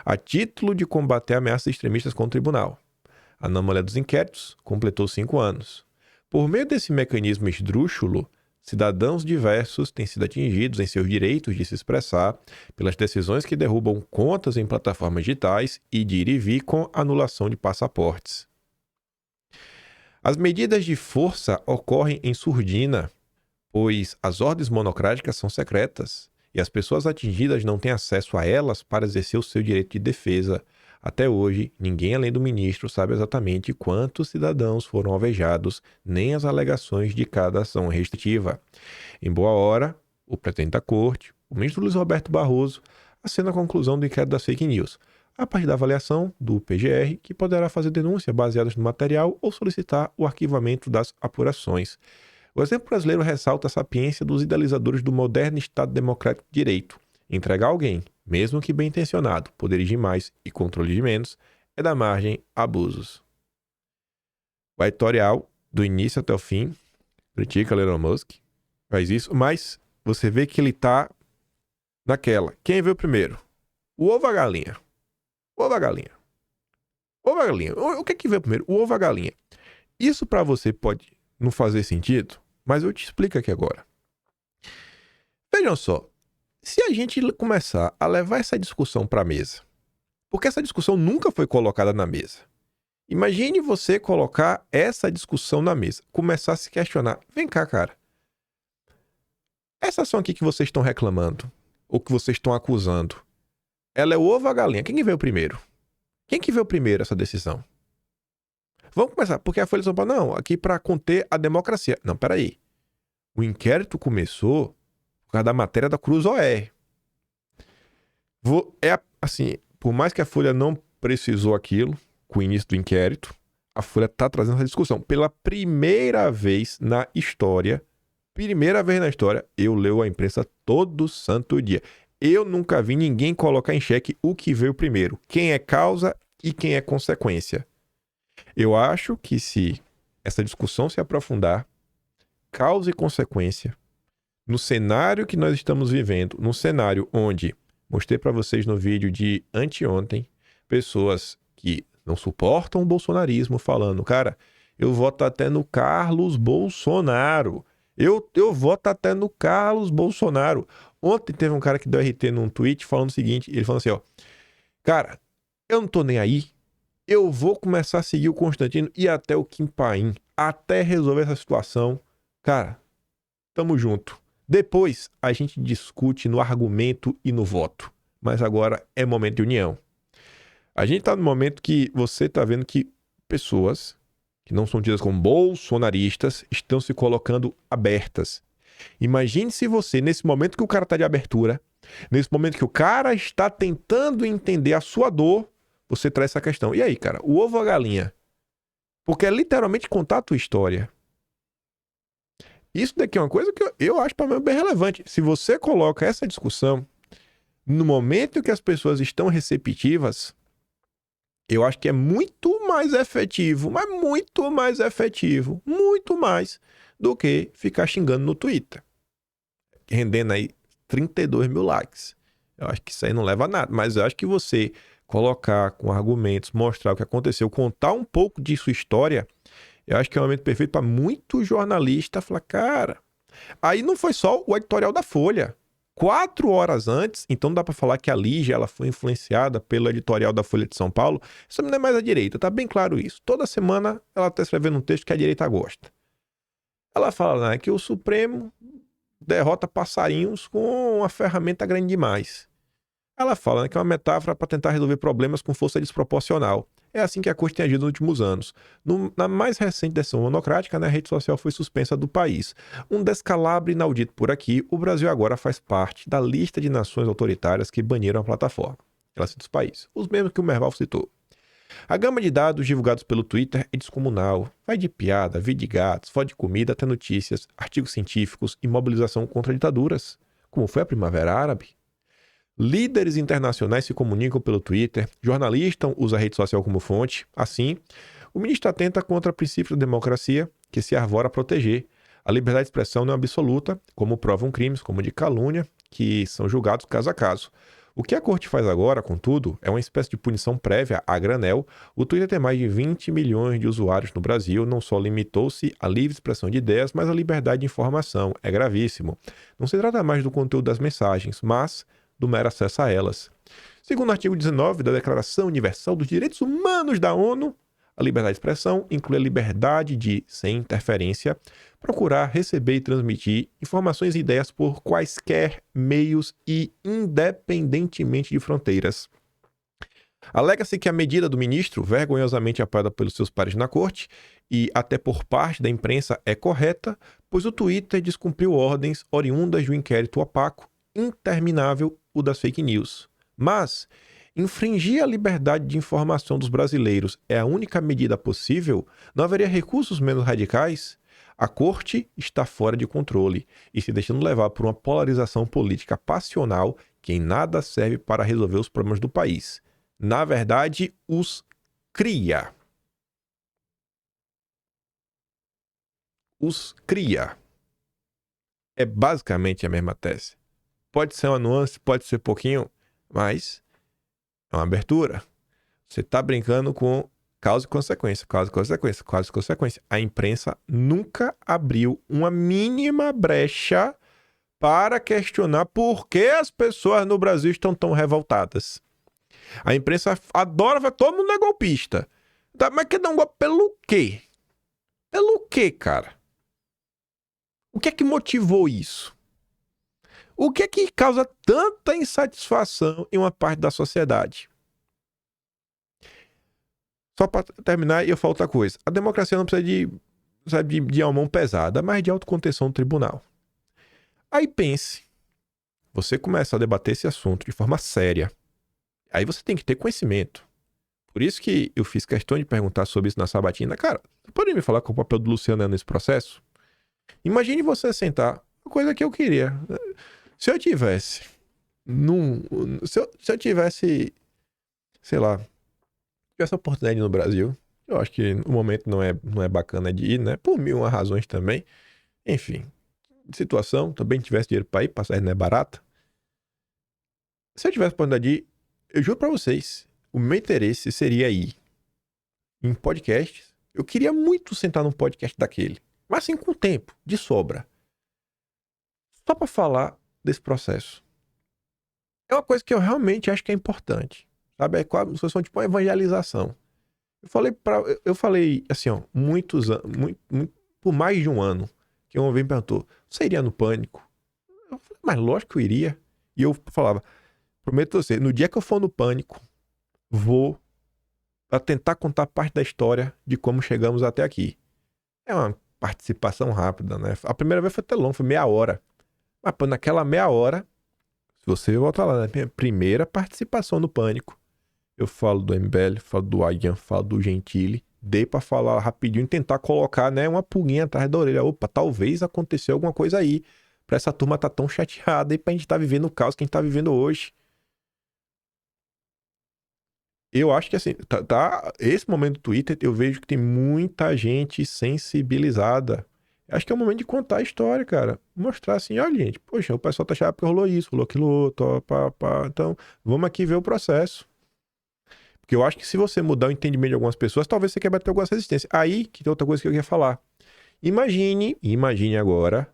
a título de combater ameaças extremistas contra o tribunal. A anomalia dos inquéritos completou 5 anos. Por meio desse mecanismo esdrúxulo, cidadãos diversos têm sido atingidos em seus direitos de se expressar pelas decisões que derrubam contas em plataformas digitais e de ir e vir com anulação de passaportes. As medidas de força ocorrem em surdina, pois as ordens monocráticas são secretas e as pessoas atingidas não têm acesso a elas para exercer o seu direito de defesa. Até hoje, ninguém além do ministro sabe exatamente quantos cidadãos foram alvejados, nem as alegações de cada ação restritiva. Em boa hora, o presidente da corte, o ministro Luiz Roberto Barroso, assina a conclusão do inquérito das fake news, a partir da avaliação do PGR, que poderá fazer denúncia baseadas no material ou solicitar o arquivamento das apurações. O exemplo brasileiro ressalta a sapiência dos idealizadores do moderno Estado Democrático de Direito. Entregar alguém, mesmo que bem intencionado, poderes de mais e controle de menos, é dar margem a abusos. O editorial, do início até o fim, critica Elon Musk, faz isso, mas você vê que ele tá naquela. Quem veio primeiro? O ovo ou a galinha? O ovo ou a galinha? Ovo ou a galinha? O que é que veio primeiro? O ovo ou a galinha? Isso para você pode não fazer sentido, mas eu te explico aqui agora. Vejam só. Se a gente começar a levar essa discussão para a mesa, porque essa discussão nunca foi colocada na mesa. Imagine você colocar essa discussão na mesa, começar a se questionar. Vem cá, cara. Essa ação aqui que vocês estão reclamando, ou que vocês estão acusando, ela é o ovo ou a galinha? Quem que veio primeiro? Quem que veio primeiro essa decisão? Vamos começar, porque a Folha de São Paulo, não, aqui para conter a democracia. Não, peraí. O inquérito começou por causa da matéria da Cruz OR. Assim, por mais que a Folha não precisou aquilo, com o início do inquérito, a Folha está trazendo essa discussão. Pela primeira vez na história, eu leio a imprensa todo santo dia. Eu nunca vi ninguém colocar em xeque o que veio primeiro. Quem é causa e quem é consequência. Eu acho que se essa discussão se aprofundar, causa e consequência, no cenário que nós estamos vivendo, num cenário onde, mostrei para vocês no vídeo de anteontem, pessoas que não suportam o bolsonarismo falando, cara, eu voto até no Carlos Bolsonaro. Eu voto até no Carlos Bolsonaro. Ontem teve um cara que deu RT num tweet falando o seguinte, ele falou assim, ó, cara, eu não tô nem aí, eu vou começar a seguir o Constantino e até o Kim Paim, até resolver essa situação. Cara, tamo junto. Depois a gente discute no argumento e no voto. Mas agora é momento de união. A gente tá no momento que você tá vendo que pessoas que não são tidas como bolsonaristas estão se colocando abertas. Imagine se você, nesse momento que o cara tá de abertura, nesse momento que o cara está tentando entender a sua dor, você traz essa questão. E aí, cara, o ovo ou a galinha? Porque é literalmente contar a tua história. Isso daqui é uma coisa que eu acho para mim bem relevante. Se você coloca essa discussão no momento que as pessoas estão receptivas, eu acho que é muito mais efetivo, mas muito mais efetivo, muito mais do que ficar xingando no Twitter. Rendendo aí 32 mil likes. Eu acho que isso aí não leva a nada, mas eu acho que você colocar com argumentos, mostrar o que aconteceu, contar um pouco de sua história, eu acho que é o momento perfeito para muito jornalista falar, cara, aí não foi só o editorial da Folha. 4 horas antes, então não dá para falar que a Lígia ela foi influenciada pelo editorial da Folha de São Paulo. Isso não é mais a direita, tá bem claro isso. Toda semana ela está escrevendo um texto que a direita gosta. Ela fala, né, que o Supremo derrota passarinhos com uma ferramenta grande demais. Ela fala, né, que é uma metáfora para tentar resolver problemas com força desproporcional. É assim que a corte tem agido nos últimos anos. Na mais recente decisão monocrática, né, a rede social foi suspensa do país. Um descalabro inaudito por aqui, o Brasil agora faz parte da lista de nações autoritárias que baniram a plataforma. Ela cita os países, os mesmos que o Merval citou. A gama de dados divulgados pelo Twitter é descomunal. Vai de piada, vídeo de gatos, foto de comida até notícias, artigos científicos e mobilização contra ditaduras, como foi a Primavera Árabe. Líderes internacionais se comunicam pelo Twitter, jornalistas usam a rede social como fonte. Assim, o ministro atenta contra princípios da democracia que se arvora a proteger. A liberdade de expressão não é absoluta, como provam crimes como de calúnia, que são julgados caso a caso. O que a corte faz agora, contudo, é uma espécie de punição prévia a granel. O Twitter tem mais de 20 milhões de usuários no Brasil, não só limitou-se à livre expressão de ideias, mas à liberdade de informação. É gravíssimo. Não se trata mais do conteúdo das mensagens, mas do mero acesso a elas. Segundo o artigo 19 da Declaração Universal dos Direitos Humanos da ONU, a liberdade de expressão inclui a liberdade de, sem interferência, procurar, receber e transmitir informações e ideias por quaisquer meios e independentemente de fronteiras. Alega-se que a medida do ministro, vergonhosamente apoiada pelos seus pares na corte e até por parte da imprensa, é correta, pois o Twitter descumpriu ordens oriundas de um inquérito opaco, interminável, o das fake news. Mas infringir a liberdade de informação dos brasileiros é a única medida possível? Não haveria recursos menos radicais? A corte está fora de controle e se deixando levar por uma polarização política passional que em nada serve para resolver os problemas do país. Na verdade, os cria. Os cria. É basicamente a mesma tese. Pode ser uma nuance, pode ser pouquinho, mas é uma abertura. Você está brincando com causa e consequência, causa e consequência, causa e consequência. A imprensa nunca abriu uma mínima brecha para questionar por que as pessoas no Brasil estão tão revoltadas. A imprensa adora, todo mundo é golpista. Tá, mas quer dar um golpe pelo quê? Pelo quê, cara? O que é que motivou isso? O que é que causa tanta insatisfação em uma parte da sociedade? Só para terminar, eu falo outra coisa. A democracia não precisa de mão pesada, mas de autocontenção no tribunal. Aí pense, você começa a debater esse assunto de forma séria. Aí você tem que ter conhecimento. Por isso que eu fiz questão de perguntar sobre isso na sabatina. Cara, você pode me falar qual é o papel do Luciano nesse processo? Imagine você sentar, uma coisa que eu queria. Se eu tivesse, se eu tivesse, sei lá, tivesse oportunidade no Brasil, eu acho que o momento não é bacana de ir, né? Por mil razões também. Enfim, situação, também tivesse dinheiro para ir, passagem não é barata. Se eu tivesse oportunidade de ir, eu juro para vocês, o meu interesse seria ir em podcasts. Eu queria muito sentar num podcast daquele, mas assim com tempo, de sobra. Só para falar desse processo. É uma coisa que eu realmente acho que é importante. Sabe? É quase se fosse tipo uma evangelização. Eu falei assim, ó, muitos anos, por mais de um ano, que um homem me perguntou, você iria no Pânico? Eu falei, mas lógico que eu iria. E eu falava, prometo a você, no dia que eu for no Pânico, vou para tentar contar parte da história de como chegamos até aqui. É uma participação rápida, né? A primeira vez foi até longo, foi meia hora. Mas pô, naquela meia hora, se você voltar lá, na minha primeira participação no Pânico, eu falo do MBL, falo do Ayan, falo do Gentili, dei pra falar rapidinho e tentar colocar, né, uma pulguinha atrás da orelha. Opa, talvez aconteceu alguma coisa aí, pra essa turma tá tão chateada e pra gente tá vivendo o caos que a gente tá vivendo hoje. Eu acho que assim, esse momento do Twitter, eu vejo que tem muita gente sensibilizada. Acho que é o momento de contar a história, cara. Mostrar assim, olha, gente, poxa, o pessoal tá chateado porque rolou isso, rolou aquilo outro, pá. Então, vamos aqui ver o processo. Porque eu acho que se você mudar o entendimento de algumas pessoas, talvez você queira bater alguma resistência. Aí, que tem outra coisa que eu queria falar. Imagine agora,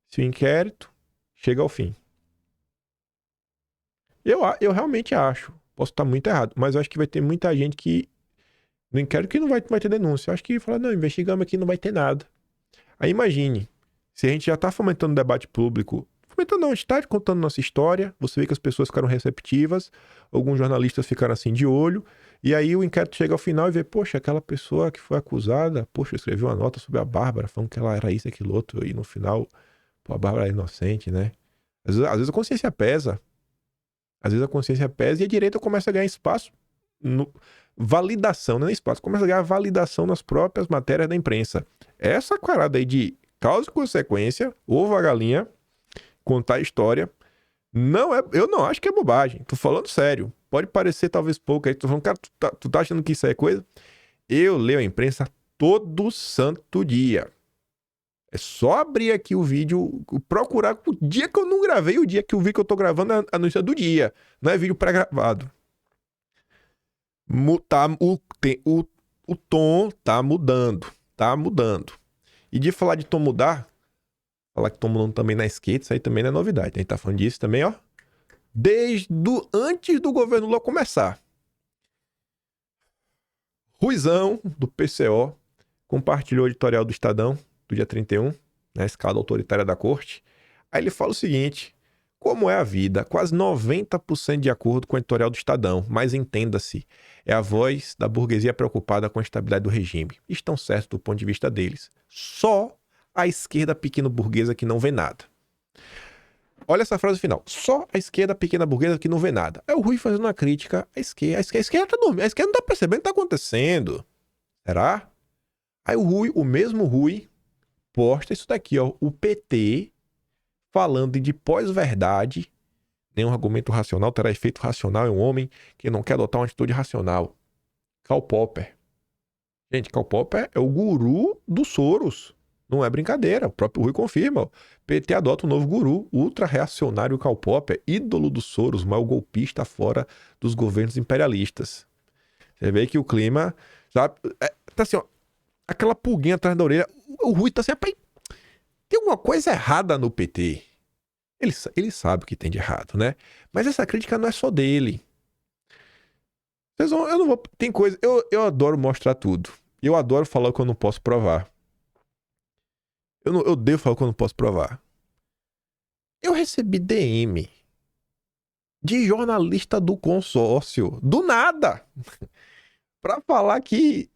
se o inquérito chega ao fim. Eu realmente acho, posso estar muito errado, mas eu acho que vai ter muita gente que, no inquérito, que não vai ter denúncia. Eu acho que fala, não, investigamos aqui, não vai ter nada. Aí imagine, se a gente já está fomentando o debate público, fomentando não, a gente está contando nossa história, você vê que as pessoas ficaram receptivas, alguns jornalistas ficaram assim de olho, e aí o inquérito chega ao final e vê, poxa, aquela pessoa que foi acusada, poxa, escreveu uma nota sobre a Bárbara, falando que ela era isso, aquilo outro, e no final, pô, a Bárbara é inocente, né? Às vezes a consciência pesa. Às vezes a consciência pesa e a direita começa a ganhar espaço, validação, não é espaço, começa a ganhar validação nas próprias matérias da imprensa. Essa parada aí de causa e consequência, ovo a galinha, contar a história, eu não acho que é bobagem. Tô falando sério. Pode parecer talvez pouco aí. Tô falando, cara, tu tá achando que isso é coisa? Eu leio a imprensa todo santo dia. É só abrir aqui o vídeo, procurar o dia que eu não gravei, o dia que eu vi que eu tô gravando a notícia do dia. Não é vídeo pré-gravado. O tom tá mudando. Tá mudando. E de falar de tom mudar, falar que tom mudando também na esquerda, isso aí também não é novidade. A gente tá falando disso também, ó. Antes do governo Lula começar. Ruizão, do PCO, compartilhou o editorial do Estadão, do dia 31, na escala autoritária da corte. Aí ele fala o seguinte, como é a vida? Quase 90% de acordo com o editorial do Estadão, mas entenda-se, é a voz da burguesia preocupada com a estabilidade do regime. Estão certos do ponto de vista deles. Só a esquerda pequeno burguesa que não vê nada. Olha essa frase final. Só a esquerda pequena burguesa que não vê nada. É o Rui fazendo uma crítica à esquerda. A esquerda tá dormindo. A esquerda não tá percebendo o que tá acontecendo. Será? Aí o mesmo Rui, posta isso daqui, ó. O PT falando de pós-verdade. Nenhum argumento racional terá efeito racional em um homem que não quer adotar uma atitude racional. Karl Popper. Gente, Karl Popper é o guru do Soros. Não é brincadeira, o próprio Rui confirma. O PT adota um novo guru, ultra-reacionário Karl Popper, ídolo do Soros, maior golpista fora dos governos imperialistas. Você vê que o clima, sabe, tá assim, ó, aquela pulguinha atrás da orelha. O Rui tá assim, tem alguma coisa errada no PT. Ele sabe o que tem de errado, né? Mas essa crítica não é só dele. Eu não vou... Tem coisa... Eu adoro mostrar tudo. Eu adoro falar o que eu não posso provar. Eu odeio falar o que eu não posso provar. Eu recebi DM de jornalista do consórcio, do nada, pra falar que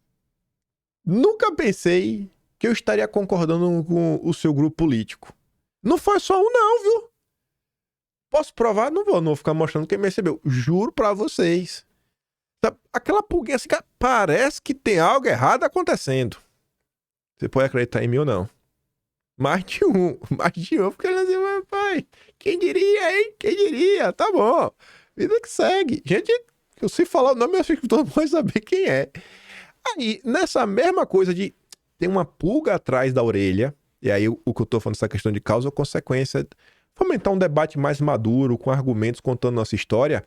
nunca pensei que eu estaria concordando com o seu grupo político. Não foi só um não, viu? Posso provar? Não vou ficar mostrando quem me recebeu. Juro pra vocês. Aquela pulguinha assim, parece que tem algo errado acontecendo. Você pode acreditar em mim ou não. Mais de um, porque ele assim, mas pai, quem diria, hein? Quem diria? Tá bom. Vida que segue. Gente, eu sei falar o nome, eu acho que todo mundo vai saber quem é. Aí, nessa mesma coisa de ter uma pulga atrás da orelha, e aí o que eu tô falando dessa questão de causa ou consequência, fomentar um debate mais maduro, com argumentos contando nossa história,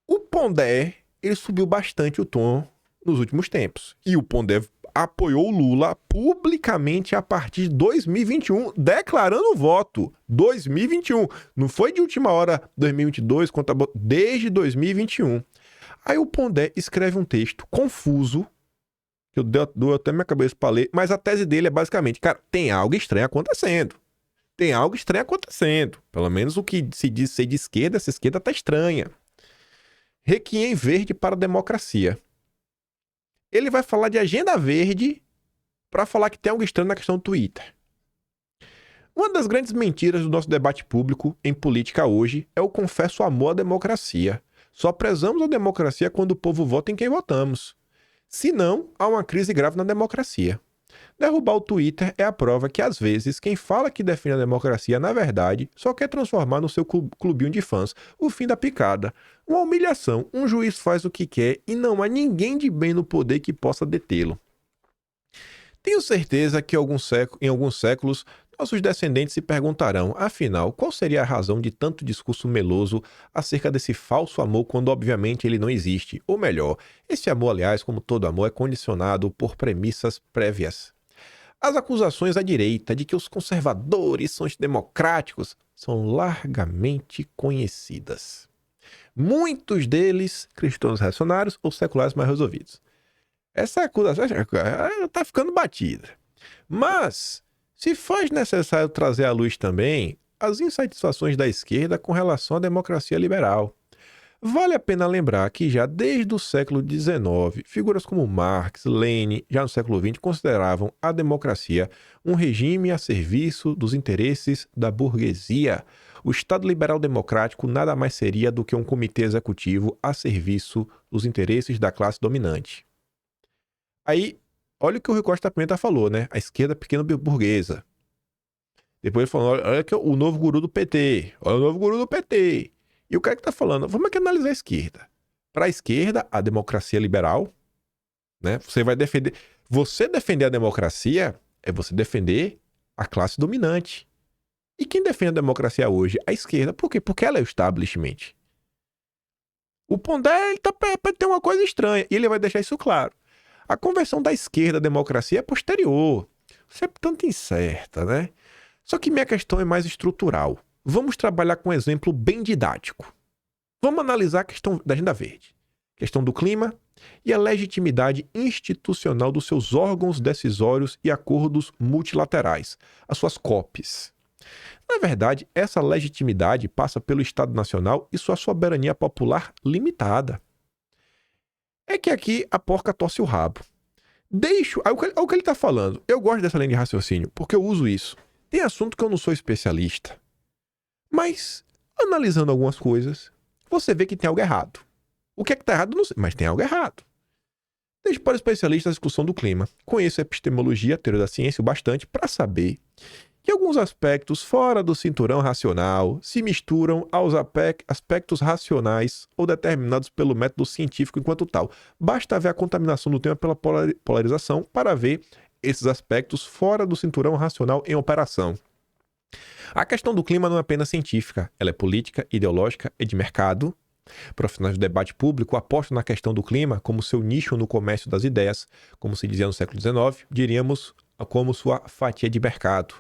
o Pondé, ele subiu bastante o tom nos últimos tempos. E o Pondé apoiou o Lula publicamente a partir de 2021, declarando o voto. 2021. Não foi de última hora 2022, desde 2021. Aí o Pondé escreve um texto confuso, que eu dou até minha cabeça para ler, mas a tese dele é basicamente, cara, tem algo estranho acontecendo. Tem algo estranho acontecendo. Pelo menos o que se diz ser de esquerda, essa esquerda tá estranha. Requiem verde para a democracia. Ele vai falar de agenda verde para falar que tem algo estranho na questão do Twitter. Uma das grandes mentiras do nosso debate público em política hoje é o confesso amor à democracia. Só prezamos a democracia quando o povo vota em quem votamos. Se não, há uma crise grave na democracia. Derrubar o Twitter é a prova que, às vezes, quem fala que defende a democracia, na verdade, só quer transformar no seu clubinho de fãs o fim da picada. Uma humilhação, um juiz faz o que quer e não há ninguém de bem no poder que possa detê-lo. Tenho certeza que em alguns séculos, nossos descendentes se perguntarão, afinal, qual seria a razão de tanto discurso meloso acerca desse falso amor quando obviamente ele não existe? Ou melhor, esse amor, aliás, como todo amor, é condicionado por premissas prévias. As acusações à direita de que os conservadores são antidemocráticos são largamente conhecidas. Muitos deles cristãos reacionários ou seculares mais resolvidos. Essa acusação está ficando batida. Mas, se faz necessário trazer à luz também as insatisfações da esquerda com relação à democracia liberal. Vale a pena lembrar que já desde o século XIX, figuras como Marx, Lenin, já no século XX, consideravam a democracia um regime a serviço dos interesses da burguesia. O Estado liberal democrático nada mais seria do que um comitê executivo a serviço dos interesses da classe dominante. Aí, olha o que o Rui Costa Pimenta falou, né? A esquerda pequena burguesa. Depois ele falou, olha que o novo guru do PT. Olha o novo guru do PT. E o cara que tá falando, vamos aqui analisar a esquerda. Para a esquerda, a democracia liberal, né? Você defender a democracia é você defender a classe dominante. E quem defende a democracia hoje? A esquerda. Por quê? Porque ela é o establishment. O Pondé, ele tá para ter uma coisa estranha. E ele vai deixar isso claro. A conversão da esquerda à democracia é posterior. Isso é tanto incerta, né? Só que minha questão é mais estrutural. Vamos trabalhar com um exemplo bem didático. Vamos analisar a questão da agenda verde, questão do clima e a legitimidade institucional dos seus órgãos decisórios e acordos multilaterais, as suas COPs. Na verdade, essa legitimidade passa pelo Estado Nacional e sua soberania popular limitada. É que aqui a porca torce o rabo. Olha o que ele está falando. Eu gosto dessa linha de raciocínio, porque eu uso isso. Tem assunto que eu não sou especialista. Mas, analisando algumas coisas, você vê que tem algo errado. O que é que está errado? Não sei, mas tem algo errado. Deixe para o especialista a discussão do clima. Conheço a epistemologia, a teoria da ciência, o bastante para saber que alguns aspectos fora do cinturão racional se misturam aos aspectos racionais ou determinados pelo método científico enquanto tal. Basta ver a contaminação do tema pela polarização para ver esses aspectos fora do cinturão racional em operação. A questão do clima não é apenas científica, ela é política, ideológica e de mercado. Profissionais do debate público apostam na questão do clima como seu nicho no comércio das ideias, como se dizia no século XIX, diríamos como sua fatia de mercado.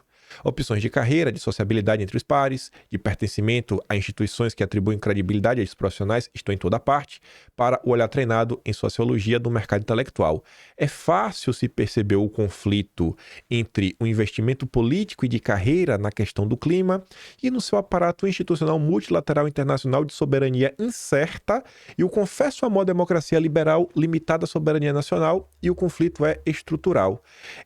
Opções de carreira, de sociabilidade entre os pares, de pertencimento a instituições que atribuem credibilidade a esses profissionais estão em toda parte, para o olhar treinado em sociologia do mercado intelectual. É fácil se perceber o conflito entre o investimento político e de carreira na questão do clima e no seu aparato institucional multilateral internacional de soberania incerta e o confesso amor à democracia liberal limitada à soberania nacional e o conflito é estrutural.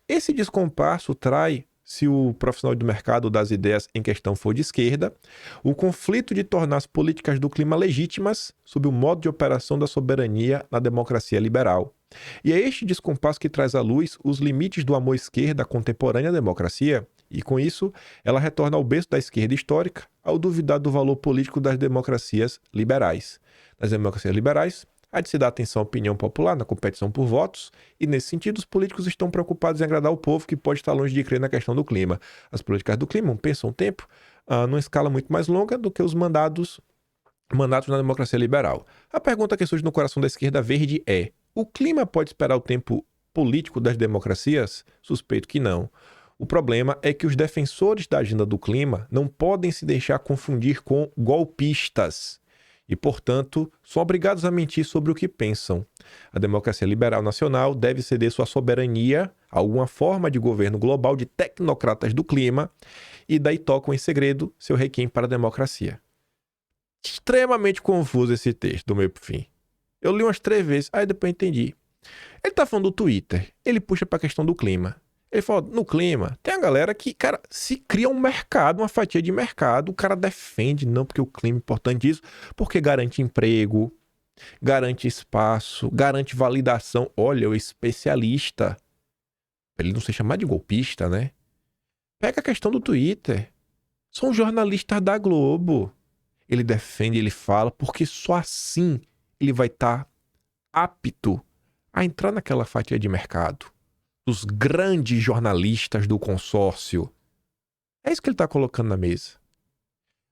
Esse descompasso trai, se o profissional do mercado das ideias em questão for de esquerda, o conflito de tornar as políticas do clima legítimas sob o modo de operação da soberania na democracia liberal. E é este descompasso que traz à luz os limites do amor esquerda contemporânea à democracia, e com isso ela retorna ao berço da esquerda histórica ao duvidar do valor político das democracias liberais. Nas democracias liberais, há de se dar atenção à opinião popular na competição por votos, e nesse sentido os políticos estão preocupados em agradar o povo que pode estar longe de crer na questão do clima. As políticas do clima pensam o tempo numa escala muito mais longa do que os mandatos na democracia liberal. A pergunta que surge no coração da esquerda verde é: o clima pode esperar o tempo político das democracias? Suspeito que não. O problema é que os defensores da agenda do clima não podem se deixar confundir com golpistas. E, portanto, são obrigados a mentir sobre o que pensam. A democracia liberal nacional deve ceder sua soberania a alguma forma de governo global de tecnocratas do clima e daí tocam em segredo seu requiem para a democracia. Extremamente confuso esse texto, do meio pro fim. Eu li umas 3 vezes, aí depois entendi. Ele tá falando do Twitter, ele puxa para a questão do clima. Ele falou, no clima, tem a galera que, cara, se cria um mercado, uma fatia de mercado, o cara defende, não porque o clima é importante isso, porque garante emprego, garante espaço, garante validação. Olha, o especialista, pra ele não ser chamado de golpista, né? Pega a questão do Twitter. São jornalistas da Globo. Ele defende, ele fala, porque só assim ele vai estar apto a entrar naquela fatia de mercado dos grandes jornalistas do consórcio. É isso que ele está colocando na mesa.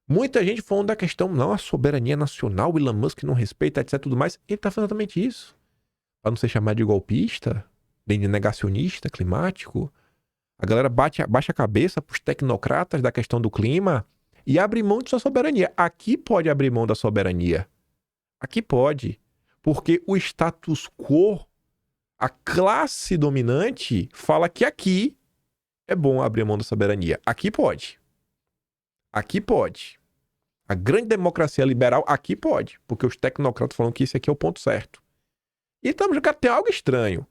Muita gente falando da questão, não, a soberania nacional, o Elon Musk não respeita, etc, tudo mais. Ele está falando exatamente isso. Para não ser chamado de golpista, nem de negacionista climático. A galera baixa a cabeça para os tecnocratas da questão do clima e abre mão de sua soberania. Aqui pode abrir mão da soberania. Aqui pode. Porque o status quo, a classe dominante, fala que aqui é bom abrir mão da soberania. Aqui pode. Aqui pode. A grande democracia liberal, aqui pode. Porque os tecnocratas falam que esse aqui é o ponto certo. E estamos, cara, tem algo estranho.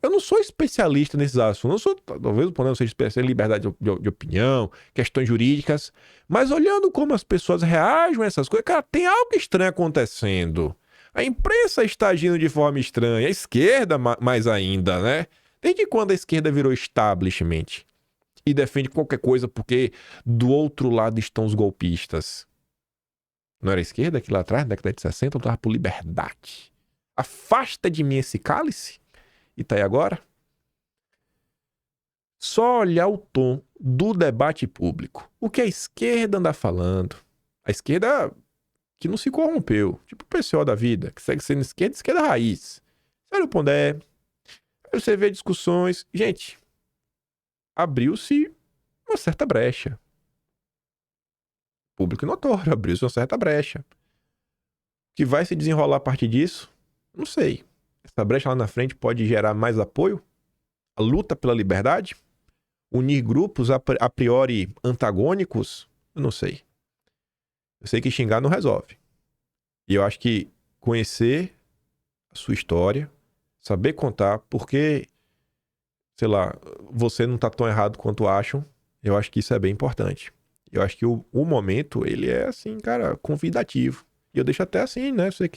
Eu não sou especialista nesses assuntos. Talvez eu não seja especialista em liberdade de opinião, questões jurídicas. Mas olhando como as pessoas reagem a essas coisas, cara, tem algo estranho acontecendo. A imprensa está agindo de forma estranha. A esquerda, mais ainda, né? Desde quando a esquerda virou establishment? E defende qualquer coisa porque do outro lado estão os golpistas. Não era a esquerda que lá atrás, na década de 60, eu estava por liberdade. Afasta de mim esse cálice. E tá aí agora? Só olhar o tom do debate público. O que a esquerda anda falando. A esquerda que não se corrompeu. Tipo o PCO da vida, que segue sendo esquerda raiz. Sério, Pondé. Aí você vê discussões. Gente, abriu-se uma certa brecha. Público notório, abriu-se uma certa brecha. O que vai se desenrolar a partir disso? Não sei. Essa brecha lá na frente pode gerar mais apoio? A luta pela liberdade? Unir grupos a priori antagônicos? Eu não sei. Eu sei que xingar não resolve. E eu acho que conhecer a sua história, saber contar, porque, sei lá, você não tá tão errado quanto acham, eu acho que isso é bem importante. Eu acho que o momento, ele é assim, cara, convidativo. E eu deixo até assim, né? Se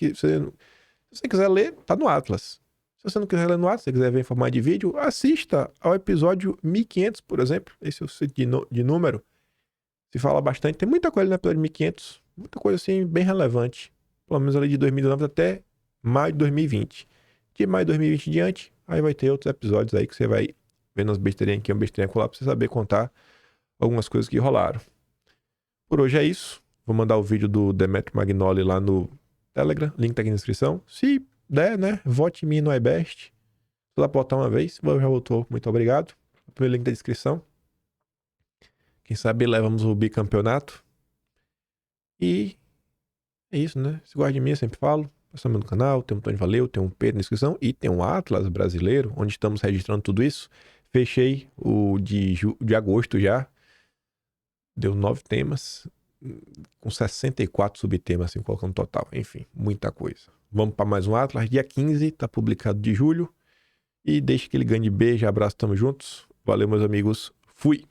você quiser ler, tá no Atlas. Se você não quiser ler no Atlas, se você quiser ver em formato de vídeo, assista ao episódio 1500, por exemplo. Esse é o site de número. Se fala bastante. Tem muita coisa no episódio 1500. Muita coisa assim, bem relevante. Pelo menos ali de 2019 até maio de 2020. De maio de 2020 em diante, aí vai ter outros episódios aí que você vai vendo umas besteirinhas aqui, uma besteirinha lá, pra você saber contar algumas coisas que rolaram. Por hoje é isso. Vou mandar o vídeo do Demetrio Magnoli lá no Telegram. Link tá aqui na descrição. Se der, né? Vote em mim no iBest. Só dá pra botar uma vez. Já voltou. Muito obrigado. O primeiro link da descrição. Quem sabe levamos o bicampeonato. E é isso, né? Se gosta de mim, eu sempre falo. Passar no meu canal, tem um Tony Valeu, tem um Pedro na descrição e tem um Atlas brasileiro, onde estamos registrando tudo isso. Fechei o de agosto já. Deu 9 temas, com 64 subtemas, assim, colocando total. Enfim, muita coisa. Vamos para mais um Atlas. Dia 15, tá publicado de julho. E deixa aquele grande beijo, abraço, tamo juntos. Valeu, meus amigos. Fui!